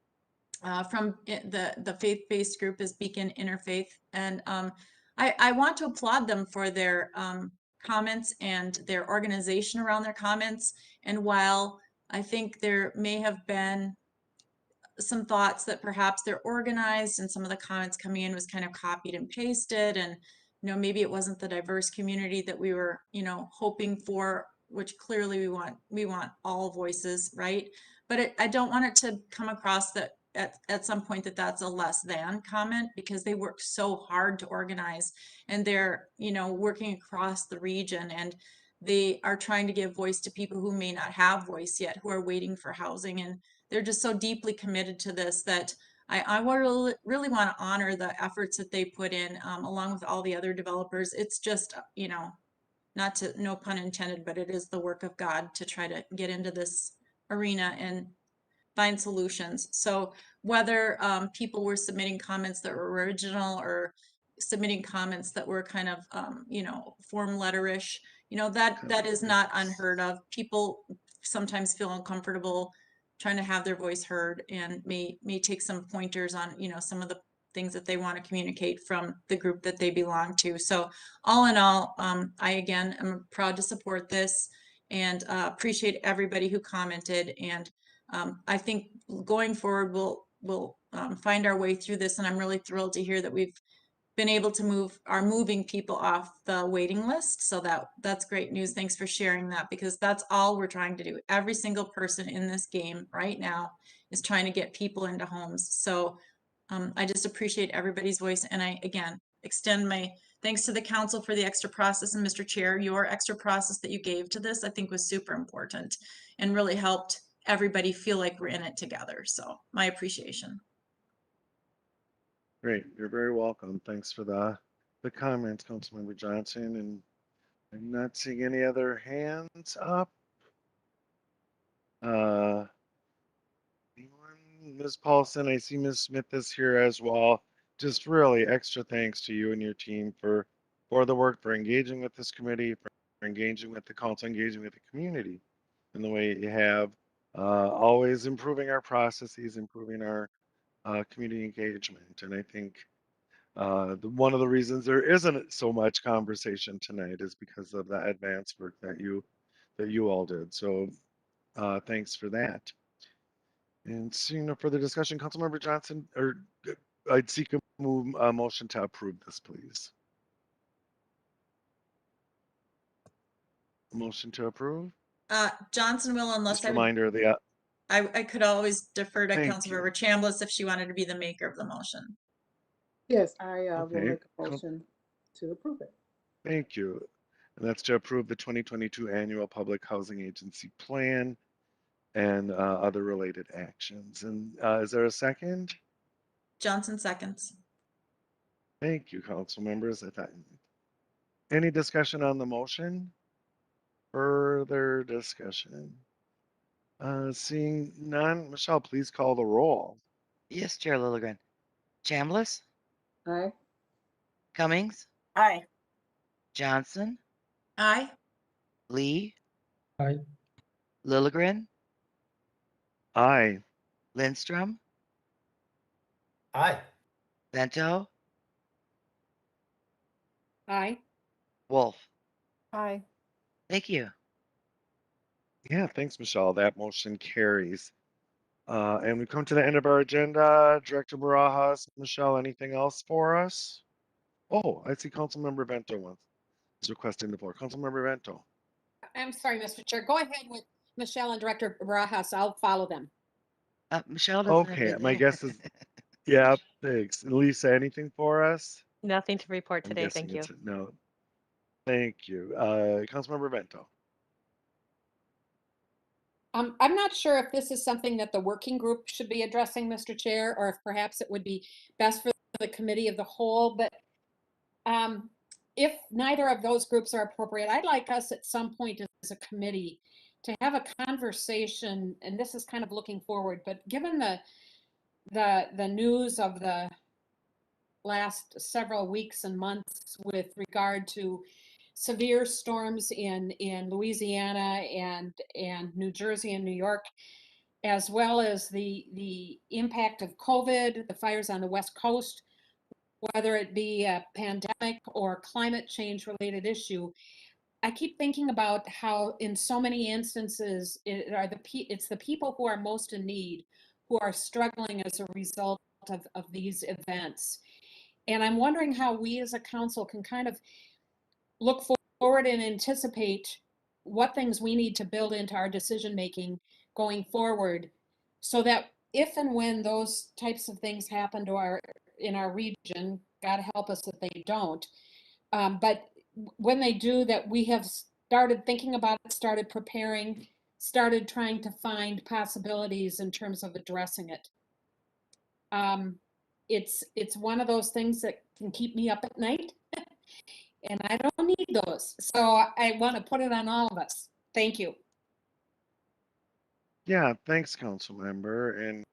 from the faith-based group is Beacon Interfaith. And I want to applaud them for their comments and their organization around their comments. And while I think there may have been some thoughts that perhaps they're organized and some of the comments coming in was kind of copied and pasted, and maybe it wasn't the diverse community that we were hoping for, which clearly we want all voices, right? But I don't want it to come across that at some point that's a less than comment, because they work so hard to organize, and they're working across the region, and they are trying to give voice to people who may not have voice yet, who are waiting for housing. And they're just so deeply committed to this that I really want to honor the efforts that they put in, along with all the other developers. It's just, you know, not to, no pun intended, but it is the work of God to try to get into this arena and find solutions. So whether people were submitting comments that were original or submitting comments that were kind of, you know, form letterish, you know, that is not unheard of. People sometimes feel uncomfortable trying to have their voice heard and may take some pointers on, you know, some of the things that they want to communicate from the group that they belong to. So all in all, I again am proud to support this and appreciate everybody who commented. And I think going forward, we'll find our way through this, and I'm really thrilled to hear that we've been able to moving people off the waiting list. So that's great news. Thanks for sharing that, because that's all we're trying to do. Every single person in this game right now is trying to get people into homes. So I just appreciate everybody's voice, and I again extend my thanks to the council for the extra process, and Mr. Chair, your extra process that you gave to this I think was super important and really helped everybody feel like we're in it together. So my appreciation. Great, you're very welcome. Thanks for the comments, Councilmember Johnson, and I'm not seeing any other hands up. Anyone? Ms. Paulson, I see Ms. Smith is here as well. Just really extra thanks to you and your team for the work, for engaging with this committee, for engaging with the council, engaging with the community in the way you have, always improving our processes, improving our community engagement. And I think one of the reasons there isn't so much conversation tonight is because of the advanced work that you all did. So thanks for that. And seeing no further discussion, Councilmember Johnson, or I'd seek a motion to approve this, please. Motion to approve. Johnson will, unless Just a reminder of the. I could always defer to Thank Councilmember Chambliss if she wanted to be the maker of the motion. Yes, I will Okay. make a motion to approve it. Thank you. And that's to approve the 2022 annual Public Housing Agency Plan and other related actions. And is there a second? Johnson seconds. Thank you, council members. Any discussion on the motion? Further discussion? Seeing none, Michelle, please call the roll. Yes, Chair Lilligren. Chambliss, Aye. Cummings, Aye. Johnson, Aye. Lee, Aye. Lilligren, Aye. Lindstrom, Aye. Bento, Aye. Wolf. Aye. Thank you. Yeah, thanks, Michelle. That motion carries. And we come to the end of our agenda. Director Barajas, Michelle, anything else for us? Oh, I see Councilmember Bento is requesting the floor. Councilmember Bento. I'm sorry, Mr. Chair. Go ahead with Michelle and Director Barajas. I'll follow them. Michelle doesn't have Okay, my anything. guess is, yeah, thanks. Lisa, anything for us? Nothing to report I'm today, guessing thank you. it's a no. Thank you. Councilmember Bento. I'm not sure if this is something that the working group should be addressing, Mr. Chair, or if perhaps it would be best for the committee of the whole, but if neither of those groups are appropriate, I'd like us at some point as a committee to have a conversation, and this is kind of looking forward, but given the news of the last several weeks and months with regard to severe storms in Louisiana and New Jersey and New York, as well as the impact of COVID, the fires on the West Coast, whether it be a pandemic or climate change related issue. I keep thinking about how in so many instances it's the people who are most in need who are struggling as a result of these events. And I'm wondering how we as a council can kind of look forward and anticipate what things we need to build into our decision making going forward so that if and when those types of things happen in our region, God help us if they don't, but when they do, that we have started thinking about it, started preparing, started trying to find possibilities in terms of addressing it. It's one of those things that can keep me up at night. And I don't need those. So I want to put it on all of us. Thank you. Yeah, thanks, council member. And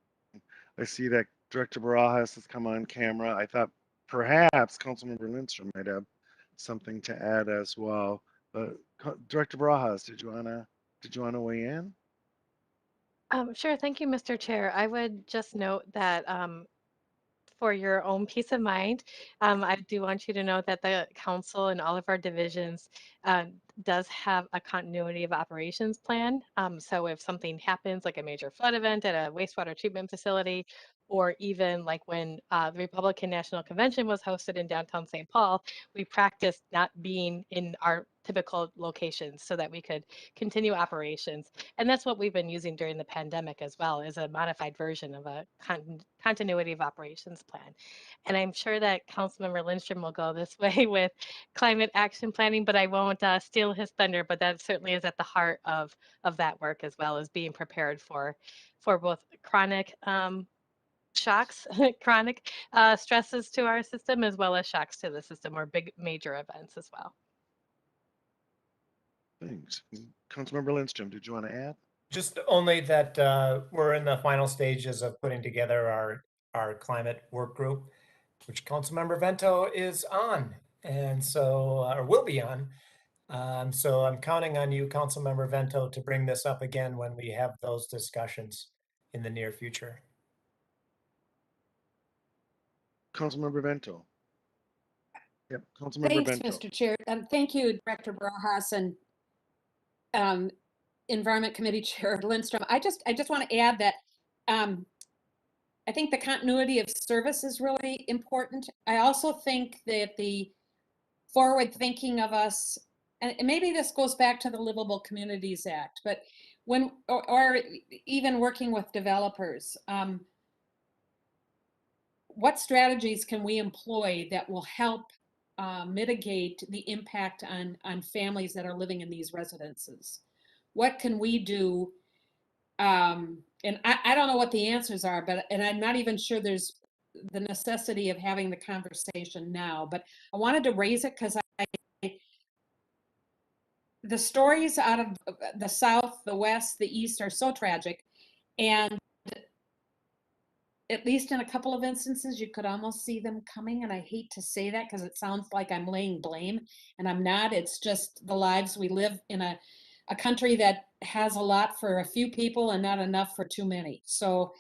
I see that Director Barajas has come on camera. I thought perhaps Councilmember Lindstrom might have something to add as well. But Director Barajas, did you wanna weigh in? Sure. Thank you, Mr. Chair. I would just note that for your own peace of mind, I do want you to know that the council and all of our divisions does have a continuity of operations plan. So if something happens, like a major flood event at a wastewater treatment facility, or even like when the Republican National Convention was hosted in downtown St. Paul, we practiced not being in our typical locations so that we could continue operations. And that's what we've been using during the pandemic as well, as a modified version of a continuity of operations plan. And I'm sure that Councilmember Lindstrom will go this way with climate action planning, but I won't steal his thunder. But that certainly is at the heart of that work, as well as being prepared for both chronic shocks, chronic stresses to our system, as well as shocks to the system, or big major events as well. Thanks. Councilmember Lindstrom, did you want to add? Just only that we're in the final stages of putting together our climate work group, which Councilmember Vento is on, and so or will be on. So I'm counting on you, Councilmember Vento, to bring this up again when we have those discussions in the near future. Councilmember Vento. Yep, Councilmember Thanks, Bento. Mr. Chair. Thank you, Director Barajas and Environment Committee Chair Lindstrom. I just want to add that I think the continuity of service is really important. I also think that the forward thinking of us, and maybe this goes back to the Livable Communities Act, but when, or even working with developers, what strategies can we employ that will help mitigate the impact on families that are living in these residences? What can we do? And I don't know what the answers are, and I'm not even sure there's the necessity of having the conversation now, but I wanted to raise it because the stories out of the South, the West, the East are so tragic. And at least in a couple of instances, you could almost see them coming. And I hate to say that because it sounds like I'm laying blame, and I'm not. It's just the lives we live in a country that has a lot for a few people and not enough for too many. So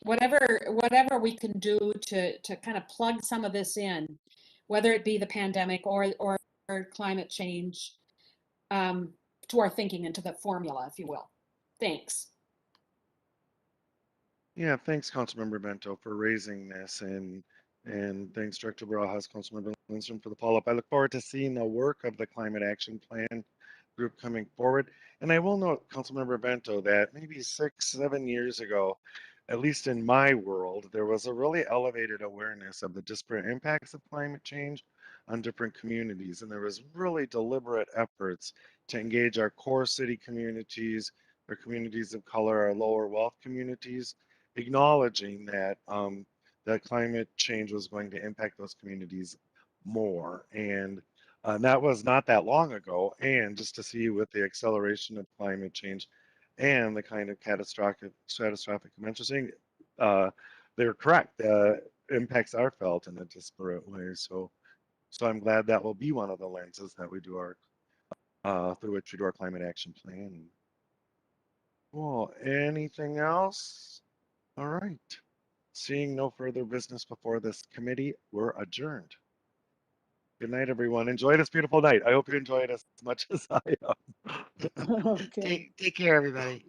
whatever we can do to kind of plug some of this in, whether it be the pandemic or climate change, to our thinking, into the formula, if you will. Thanks. Yeah, thanks, Councilmember Bento, for raising this, and thanks, Director Barajas, Councilmember Lindstrom, for the follow-up. I look forward to seeing the work of the Climate Action Plan group coming forward. And I will note, Councilmember Bento, that maybe 6-7 years ago, at least in my world, there was a really elevated awareness of the disparate impacts of climate change on different communities. And there was really deliberate efforts to engage our core city communities, our communities of color, our lower wealth communities, acknowledging that that climate change was going to impact those communities more. And that was not that long ago. And just to see with the acceleration of climate change and the kind of catastrophic events we're seeing, they're correct. Impacts are felt in a disparate way. So I'm glad that will be one of the lenses that we do our through which we do our climate action plan. Cool. Anything else? All right. Seeing no further business before this committee, we're adjourned. Good night, everyone. Enjoy this beautiful night. I hope you enjoy it as much as I am. Okay. Take care, everybody.